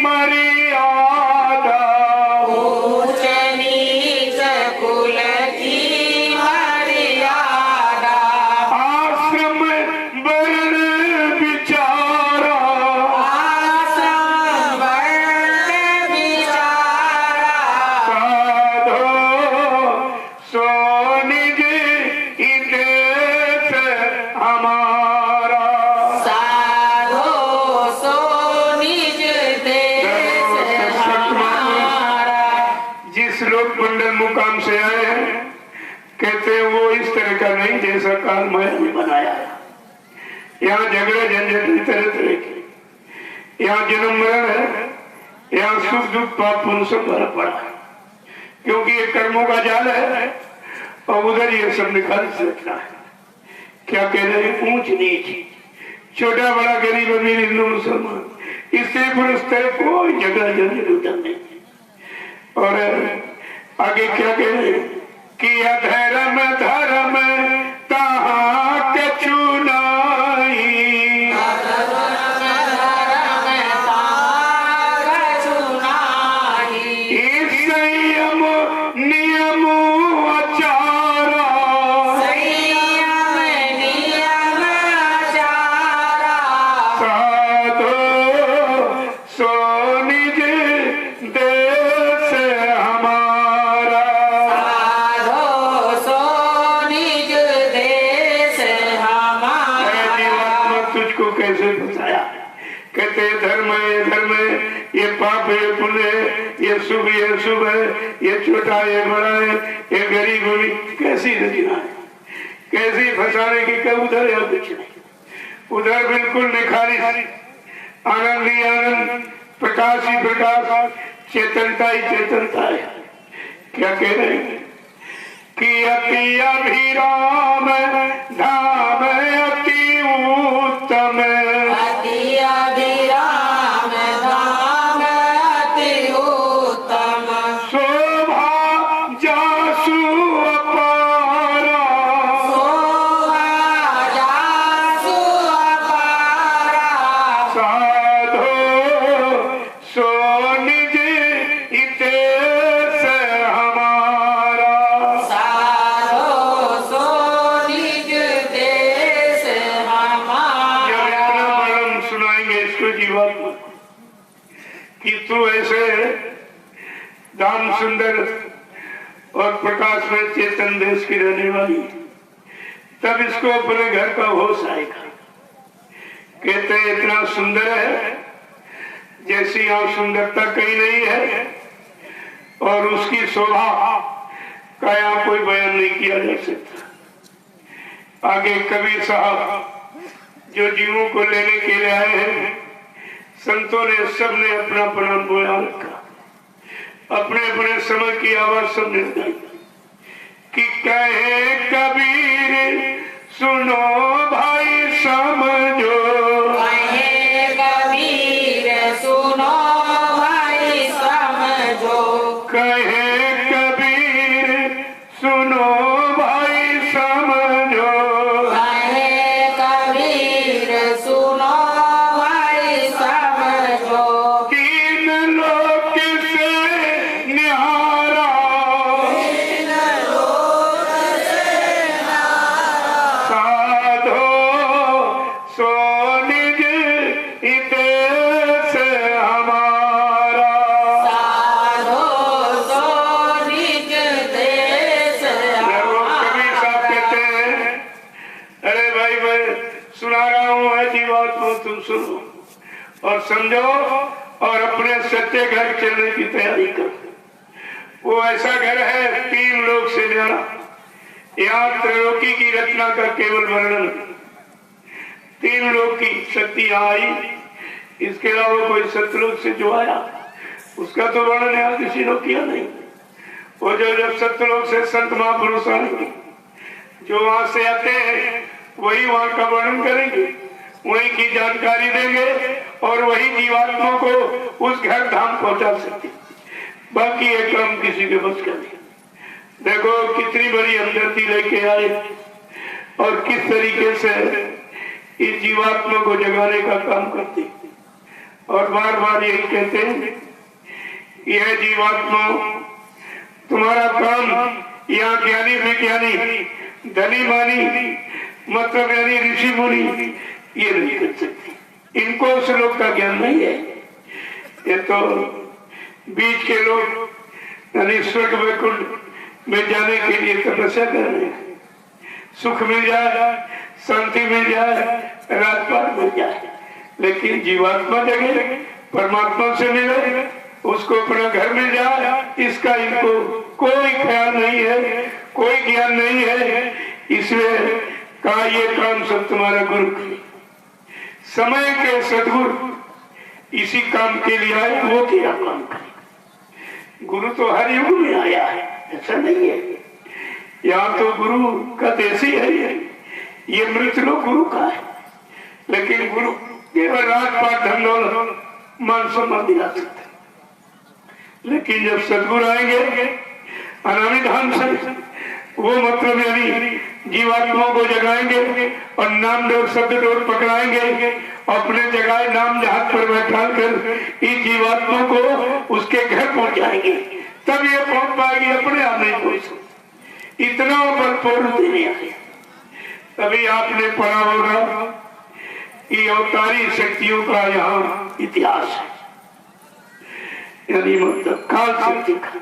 मर्यादा, ऊंच नीच कुल की मर्यादा, आश्रम वर्ण विचारा, आश्रम वर्ण विचारा, साधो सो निज देश हमारा। साधो सो निज देश हमारा। जिस लोग मंडल मुकाम से आए हैं कहते हैं वो इस तरह का नहीं जैसा काल माया ने बनाया है। यहाँ झगड़े झंझट तरह तरह के, यहाँ जन्म मरण है, यहाँ सुख दुख पाप पुण्य सब भरा पड़ा है, क्योंकि ये कर्मों का जाल है और उधर ये सब निखारित रखना है। क्या कह रहे हैं, ऊंच नीच, छोटा बड़ा गरीब अमीर हिंदू मुसलमान, इससे पुरुष तरह कोई झगड़ा झंझट उधर नहीं। और आगे क्या कह रहे हैं कि अधर्म धर्म तहाँ कछु नाई, संयम नियम आचारा, साधो सो निज देश हमारा। अरे जीवात्मा तुझको कैसे फंसाया, कहते हैं धर्म है धर्म है, ये पाप है पुण्य है, ये शुभ है शुभ है, ये छोटा है बड़ा है, ये गरीब हुई, कैसी रचना है, कैसी फंसाने की। कब उधर या कुछ नहीं, उधर बिल्कुल निखारिस आनंद ही आनंद, प्रकाश ही प्रकाश, चेतनता ही चेतनता है। क्या कह रहे हैं कि अति अभिराम धाम अति उत्तम, शोभा जासु अपारा, साधो सो निज देश हमारा। जब इतना वर्णन सुनाएंगे इसको जीवात्मा कि तू ऐसे दाम सुंदर और प्रकाश में चेतन देश की रहने वाली, तब इसको अपने घर का होश आएगा। कहते हैं इतना सुंदर है जैसी यहाँ सुंदरता कहीं नहीं है, और उसकी शोभा का यहाँ कोई बयान नहीं किया जा सकता। आगे कबीर साहब जो जीवों को लेने के लिए आए हैं, संतों ने सबने अपना प्रणाम बोया रखा, अपने अपने समय की आवाज सबने गाई कि कहे कबीर सुनो भाई समझो, सुनो भाई समझो, कहे कबीर सुनो भाई समझो, कबीर सुनो भाई समझो, तीन लोक से निहारा, साधो सो निज देश हमारा। वो कबीर साहब कहते हैं, अरे भाई मैं सुना रहा हूँ है जीवात्मा, तुम सुनो और समझो और अपने सत्य घर चलने की तैयारी करो। वो ऐसा घर है 3 लोक से न्यारा, यहाँ त्रैलोकी की रचना का केवल वर्णन, 3 लोक की शक्ति आई, इसके अलावा कोई सतलोक से जो आया उसका तो वर्णन यहाँ किसी ने किया नहीं। वो जो जब सतलोक से संत महापुरुष आएंगे, जो वहां से आते हैं वही वहां का वर्णन करेंगे, वही की जानकारी देंगे और वही जीवात्मा को उस घर धाम पहुंचा सकते। बाकी ये काम किसी के बस का नहीं। देखो कितनी बड़ी हमदर्दी लेके आए और किस तरीके से इस जीवात्मा को जगाने का काम करते और बार बार यही कहते हैं, यह जीवात्मा तुम्हारा काम यहाँ ज्ञानी विज्ञानी धनी मानी मतलब यानी ऋषि मुनि ये नहीं कर सकते। इनको उस लोग का ज्ञान नहीं है। ये तो बीच के लोग यानी स्वर्ग वैकुंठ में जाने के लिए तपस्या कर रहे हैं। सुख मिल जाए, शांति मिल जाए, राजपाट मिल जाए, लेकिन जीवात्मा जगे परमात्मा से मिले, उसको अपना घर मिल जाए, इसका इनको कोई ख्याल नहीं है, कोई ज्ञान नहीं है। इसलिए कहा ये काम सब तुम्हारा गुरु करे। समय के सदगुरु इसी काम के लिए आए, वो क्या काम करे। गुरु तो हर युग में आया है, ऐसा नहीं है। यहाँ तो गुरु का देश ही है, ये मृत लोग गुरु का है, लेकिन गुरु केवल राजपाट धन दौलत मान सम्मान दिला सकते। लेकिन जब सदगुरु आएंगे अनामी धाम से, वो मतलब यानी जीवात्माओं को जगाएंगे और नाम डोर शब्द डोर पकड़ाएंगे, अपने जगह नाम जहाज पर बैठा कर इस जीवात्मा को उसके घर पहुंचाएंगे, तब ये पहुंच पाएगी। अपने आप नहीं पहुंच, इतना बल पूर्ण नहीं आए। तभी आपने पढ़ा होगा कि अवतारी शक्तियों का यहाँ इतिहास है, यानी मतलब काल शक्ति का,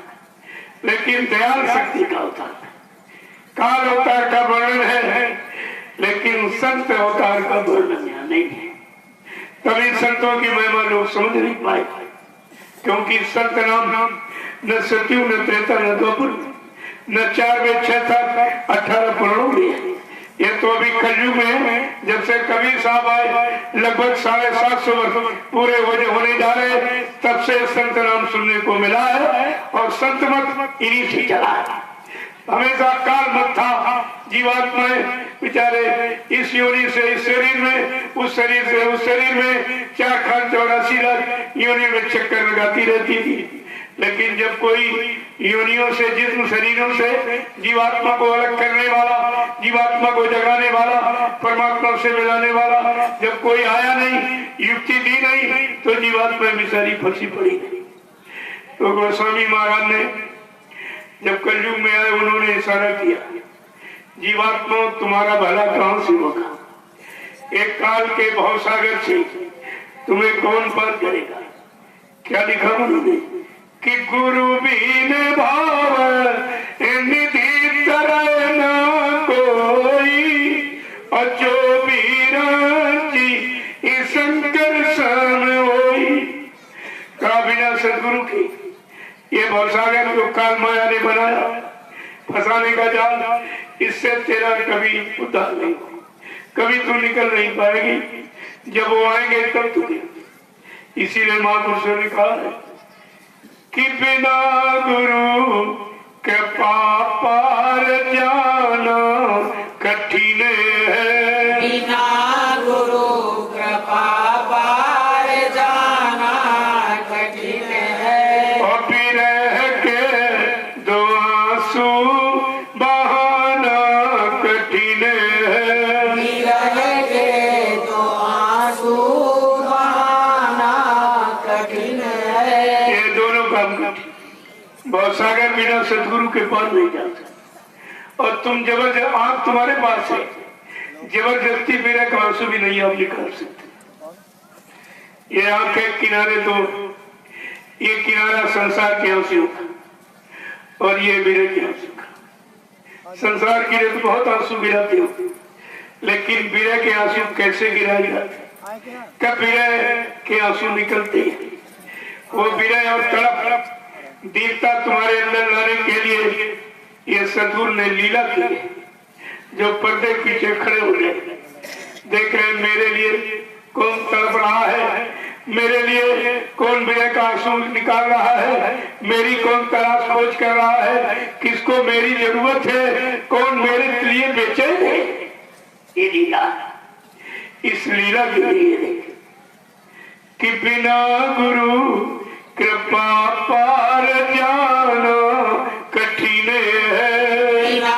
लेकिन दयाल शक्ति का अवतार। काल अवतार का वर्णन है, लेकिन संत अवतार का वर्णन यहाँ नहीं है। तभी संतों की महिमा लोग समझ नहीं पाए, क्योंकि संत नाम न सत्यु न त्रेता न द्वापर न 4 वेद 6 था 18 पुराणों में। ये तो अभी कलयुग में जब से कबीर साहब आए, लगभग 750 वर्ष पूरे होने जा रहे, तब से संत नाम सुनने को मिला है और संत मत इन्हीं से चला है। हमेशा काल मत था। जीवात्माएं बेचारे इस योनि से इस शरीर में, उस शरीर से उस शरीर में 4,84 लाख योनि में चक्कर लगाती रहती थी। लेकिन जब कोई योनियों से, जिस्म शरीरों से जीवात्मा को अलग करने वाला, जीवात्मा को जगाने वाला, परमात्मा से मिलाने वाला जब कोई आया नहीं, युक्ति दी नहीं, तो जीवात्मा बेचारी फंसी पड़ी नहीं। तो गोस्वामी महाराज ने जब कलयुग में आए, उन्होंने इशारा किया, जीवात्मा तुम्हारा भला कहां से होगा। एक काल के भवसागर से तुम्हें कौन पार करेगा। क्या लिखा उन्होंने कि गुरु बीन भाव निधि तरह न कोई, और जो बीराची शंकर सन होई। का बिना सदगुरु की ये भवसागर जो काल माया ने बनाया, फंसाने का जाल, इससे तेरा कभी उद्धार नहीं हो, कभी तू निकल नहीं पाएगी। जब वो आएंगे तब तू। इसीलिए महापुरुषों ने कहा है कि बिना गुरु के पार जाना कठिन है। बिना गुरु कृपा पार जाना कठिन है। और बिरह के दो आंसू बहाना कठिन है। बिरह के दो आंसू बहाना कठिन है। ये दोनों काम कठिन। भवसागर बिना सदगुरु के पार नहीं जाता। और तुम जबरदस्त, आंख तुम्हारे पास है, जबरदस्ती बिरह का आंसू भी नहीं आप निकाल सकते। ये आंख के किनारे तो ये किनारा संसार के आंसू का और ये बिरह के आंसू का। संसार की तो बहुत आंसू गिराते हो, लेकिन बिरह के आंसू कैसे गिराए जाते। कब बिरह के आंसू निकलते हैं, वो बिरह और तड़प दीनता तुम्हारे अंदर लाने के लिए ये सदगुरु ने लीला की है। जो पर्दे पीछे खड़े हो गए, देख रहे मेरे लिए कौन तड़प रहा है, मेरे लिए कौन बिरह का आंसू निकाल रहा है, मेरी कौन तलाश खोज कर रहा है, किसको मेरी जरूरत है, कौन मेरे लिए बेचैन है। ये लीला, इस लीला के लिए कि बिना गुरु कृपा पार जाना कठिन है। बिना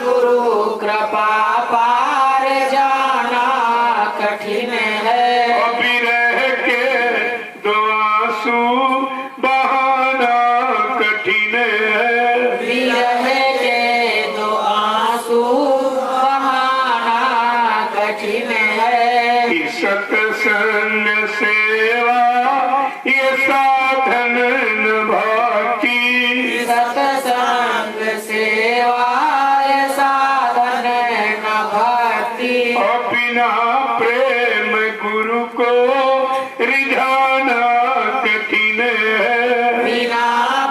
गुरु कृपा पार जाना कठिन है। अभी रह के दो आंसू बहाना कठिन है। विरह के दो आंसू बहाना कठिन है। कि सत्संग सेवा ये साधन न भक्ति। सत्संग सेवा साधन न भक्ति। और बिना प्रेम गुरु को रिझाना कठिन है। बिना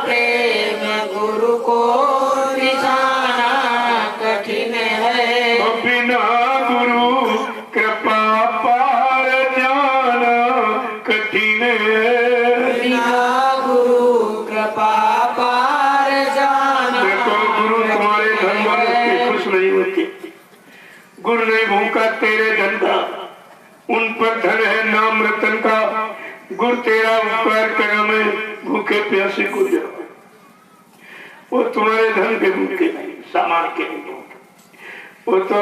प्रेम गुरु को रिझाना कठिन है। और बिना गुरु कृपा पार जाना कठिन है। बिना गुरु कृपा पार जाना देखो गुरु तुम्हारे धन वालों से खुश नहीं होते। गुरु नहीं भूखा तेरे धन का, उन पर धन है नाम रतन का। गुरु तेरा उपकार कर हमें भूखे प्यासे को दे। वो तुम्हारे धन के भूखे नहीं, सामान के नहीं भूखे। वो तो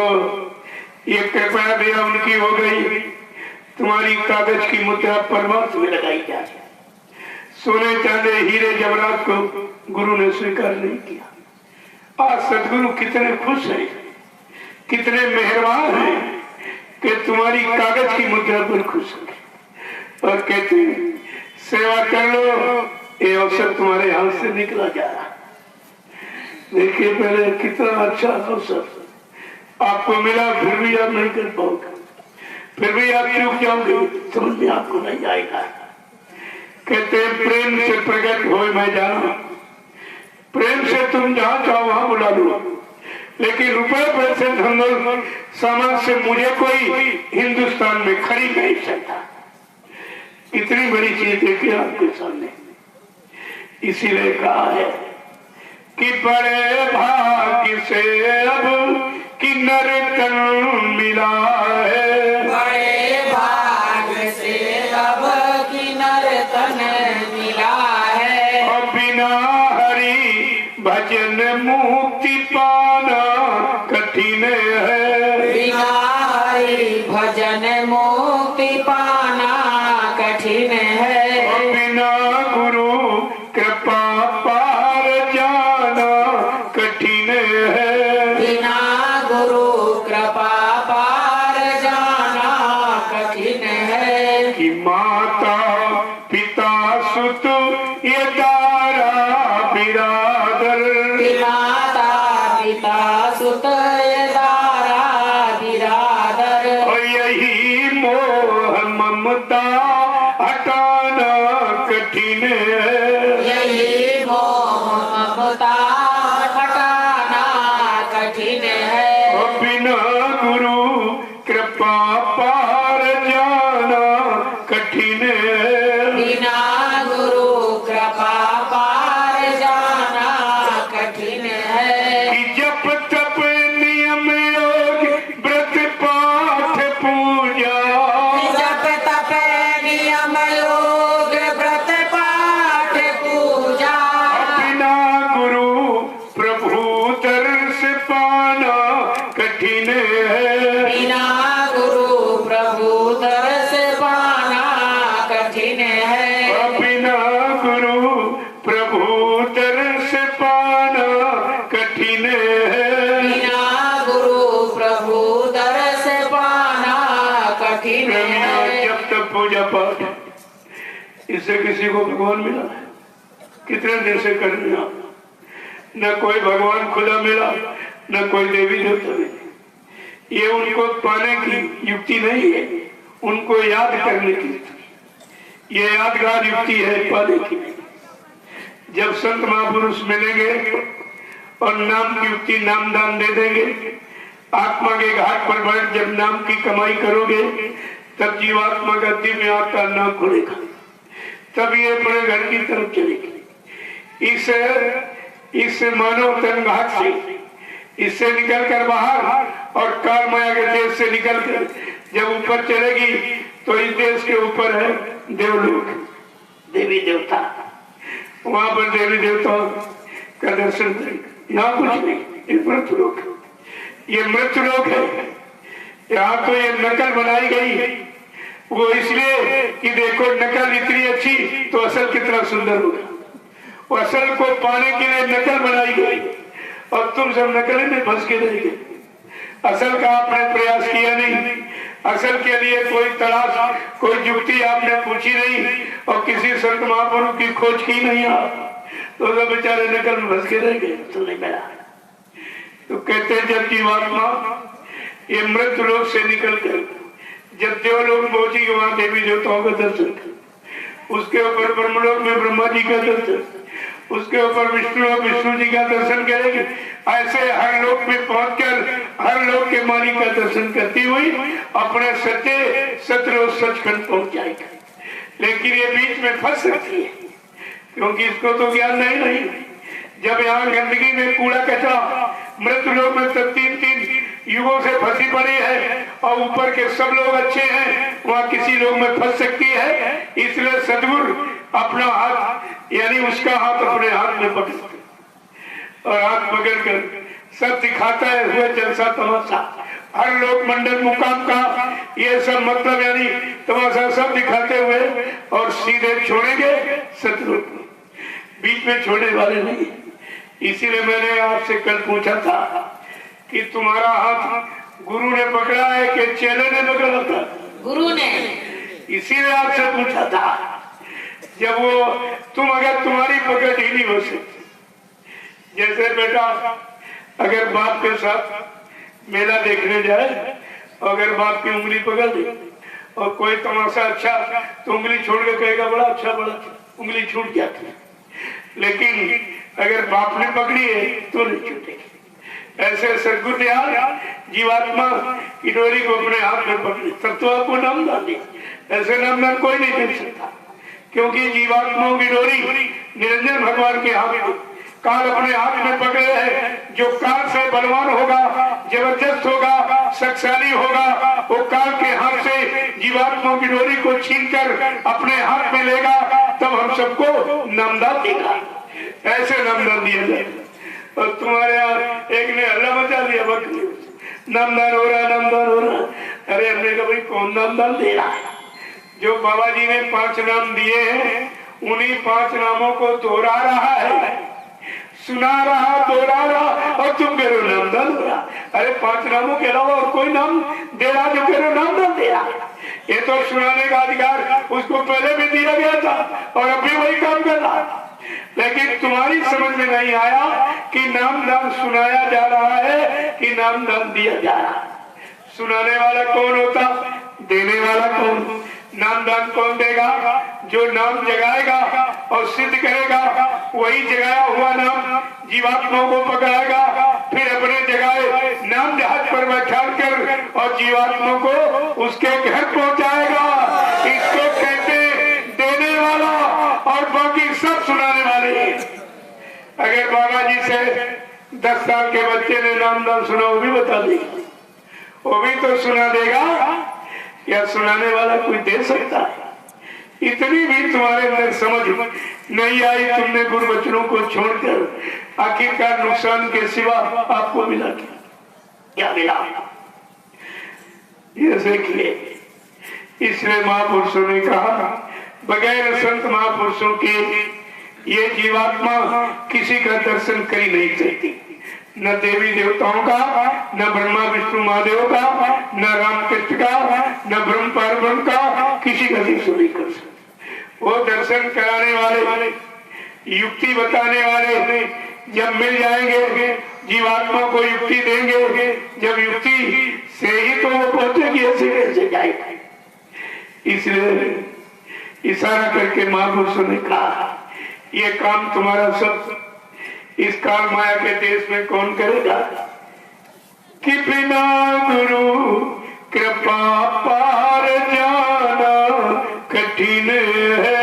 ये कृपया भी उनकी हो गई। तुम्हारी कागज की मुद्रा परमार्थ में लगाई जाए। सोने चांदी हीरे जवाहरात को गुरु ने स्वीकार नहीं किया। आज सदगुरु कितने खुश हैं, कितने मेहरबान हैं कि तुम्हारी कागज की मुद्रा पर खुश हैं और कहते हैं सेवा कर लो, ये अवसर तुम्हारे हाथ से निकला जा रहा। देखिए पहले कितना अच्छा अवसर आपको मिला, फिर भी आप नहीं कर पाओगे, फिर भी आप चूक जाओगे, समझ में आपको नहीं आएगा। कहते हैं प्रेम से प्रकट हो मैं जाना। प्रेम से तुम जहां चाहो वहां बुला लो, लेकिन रुपए पैसे धन सामान से मुझे कोई हिंदुस्तान में खरीद नहीं सकता। इतनी बड़ी चीज देखिए आपके सामने। इसीलिए कहा है कि बड़े भाग्य से अब किन्नर तन मिला है। बड़े भाग्य से अब किन्नर तन मिला है। और बिना हरि भजन मुक्ति पाना कठिन है। बिना हरि भजन मुक्ति पाना कठिन है। और बिना गुरु कृपा पार जाना कठिन है। बिना गुरु कृपा पार जाना कठिन है। कि माता पिता सुत ये दारा बिरादर। माता पिता सुत दारा बिरादर। और यही मोह ममता हटाना कठिन है। यही मोह ममता हटाना कठिन है। और बिना गुरु कृपा पार जाना कठिन है। बिना गुरु कृपा पार जाना कठिन है। कि जप तप नियम योग व्रत पाठ पूजा। जप तप नियम योग व्रत पाठ पूजा। बिना गुरु प्रभु दर्श पाना कठिन है। बिना गुरु प्रभु दर्श पाना कठिन है। बिना गुरु प्रभु दर्श पाना कठिन है। बिना गुरु प्रभु दर्श पाना कठिन है। जब तक पूजा पाठ इससे किसी को भगवान मिला है? कितने दिन से कर रहे हैं? न कोई भगवान खुदा मिला, न कोई देवी देवता मिले। ये उनको पाने की युक्ति नहीं है, उनको याद करने की युक्ति। ये यादगार युक्ति है, पाने की नहीं। जब संत महापुरुष मिलेंगे और नाम की युक्ति नामदान दे देंगे, आत्मा के घाट पर बैठ जब नाम की कमाई करोगे, तब जीवात्मा का दिव्य आत्मा न खुलेगा, तब ये अपने घर की तरफ चलेगी। इस मानव तन घाट से इससे निकल कर बाहर और काल माया के देश से निकल कर जब ऊपर चलेगी तो इस देश के ऊपर है देवलोक, देवी देवता, वहां पर देवी देवताओं का दर्शन करेंगे। यहाँ कुछ नहीं, ये मृत्युलोक, ये मृत्युलोक है। यहाँ तो ये नकल बनाई गई वो इसलिए कि देखो नकल इतनी अच्छी तो असल कितना सुंदर होगा। वो असल को पाने के लिए नकल बनाई गई और तुम सब नकल में फंस के रह गए। असल का आपने प्रयास किया नहीं, असल के लिए कोई तलाश, कोई युक्ति आपने पूछी नहीं और किसी संत महापुरुष की खोज की नहीं आप, तो सब बेचारे नकल में फंस के रह गए। तो नहीं मिला। तो कहते हैं जब जीवात्मा ये मृत्यु लोक से निकल कर जब देवलोक पहुंची वहां देवी देवताओं का दर्शन कर, उसके ऊपर ब्रह्मलोक में ब्रह्मा जी का दर्शन, उसके ऊपर विष्णु जी का दर्शन करेगी। ऐसे हर लोक में पहुंचकर हर लोक के मालिक का दर्शन करती हुई अपने सच्चे सतरो सचखंड पहुंच जाएगा। लेकिन ये बीच में फंस सकती है क्योंकि इसको तो ज्ञान नहीं। जब यहाँ गंदगी में कूड़ा कचरा मृत्यु लोक में तब 3 युगों से फंसी पड़ी है और ऊपर के सब लोग अच्छे हैं, वहाँ किसी लोग में फंस सकती है। इसलिए सदगुरु अपना हाथ यानी उसका हाथ अपने हाथ में पकड़ते और हाथ पकड़कर सब दिखाता है हुए जलसा तमाशा, हर लोक मंडल मुकाम का ये सब मतलब यानी तमाशा सब दिखाते हुए और सीधे छोड़ेंगे सतलोक में, बीच में छोड़ने वाले नहीं। इसीलिए मैंने आपसे कल पूछा था कि तुम्हारा हाथ गुरु ने पकड़ा है कि चेले ने पकड़ा था? गुरु ने। इसीलिए आपसे पूछा था जब वो तुम अगर तुम्हारी पकड़ ढीली हो सकती, जैसे बेटा अगर बाप के साथ मेला देखने जाए अगर बाप की उंगली पकड़ दे और कोई तमाशा अच्छा तो उंगली छोड़ के कहेगा बड़ा अच्छा उंगली छूट जाती है, लेकिन अगर बाप ने पकड़ी है तो नहीं छूटेगी। ऐसे सदगुरु ने जीवात्मा की डोरी को अपने हाथ में पकड़ी तब तो आपको नाम दान दिया। ऐसे नाम कोई नहीं दे सकता क्योंकि जीवात्माओं की डोरी निरंजन भगवान के हाथ में, काल अपने हाथ में पकड़े है। जो काल से बलवान होगा, जबरदस्त होगा, शक्तिशाली होगा, वो काल के हाथ से जीवात्माओं की डोरी को छीनकर अपने हाथ में लेगा, तब हम सबको नामदान देगा। ऐसे नामदान दिया जाए। और तुम्हारे यहाँ एक ने हल्ला मचा दिया नामदान हो रहा, नामदान हो रहा। अरे हमने कहा भाई कौन नामदान दे रहा है? जो बाबा जी ने 5 नाम दिए हैं उन्हीं 5 नामों को दोहरा रहा है, सुना रहा, दोहरा रहा और तुम कह रहे हो नामदान हो रहा। अरे 5 नामों के अलावा और कोई नाम दे रहा जो कह रहे हो नामदान दे रहा। ये तो सुनाने का अधिकार उसको पहले भी दिया गया था और अभी वही काम कर रहा, लेकिन तुम्हारी समझ में नहीं आया कि नामदान सुनाया जा रहा है कि नामदान दिया जा रहा है। सुनाने वाला कौन होता, देने वाला कौन? नामदान कौन देगा? जो नाम जगाएगा और सिद्ध करेगा, वही जगाया हुआ नाम जीवात्माओं को पकड़ाएगा, फिर अपने जगाए नाम जहाज पर बैठा कर और जीवात्माओं को उसके घर पहुंचाएगा। इसको कहते देने वाला और बाकी सब सुनाने वाले। अगर बाबा जी से 10 साल के बच्चे ने नामदान सुना वो भी बता देगा, वो भी तो सुना देगा। या सुनाने वाला कोई दे सकता है? इतनी भी तुम्हारे अंदर समझ नहीं आई, तुमने गुरु वचनों को छोड़कर आखिरकार नुकसान के सिवा आपको मिला क्या मिला? ये देखिए, इसलिए महापुरुषों ने कहा बगैर संत महापुरुषों के ये जीवात्मा किसी का दर्शन कर ही नहीं सकती, न देवी देवताओं का, न ब्रह्मा विष्णु महादेव का, न रामकृष्ण का, न ब्रह्म पार्वण का, किसी का दर्शन नहीं कर सकते। वो दर्शन कराने वाले, युक्ति बताने वाले जब मिल जाएंगे जीवात्मा को युक्ति देंगे, जब युक्ति से ही तो वो पहुंचेगी, ऐसे कैसे जाएगा। इसलिए इशारा करके महापुरुषों ने कहा ये काम तुम्हारा सब इस काल माया के देश में कौन करेगा कि बिना गुरु कृपा पार जाना कठिन है।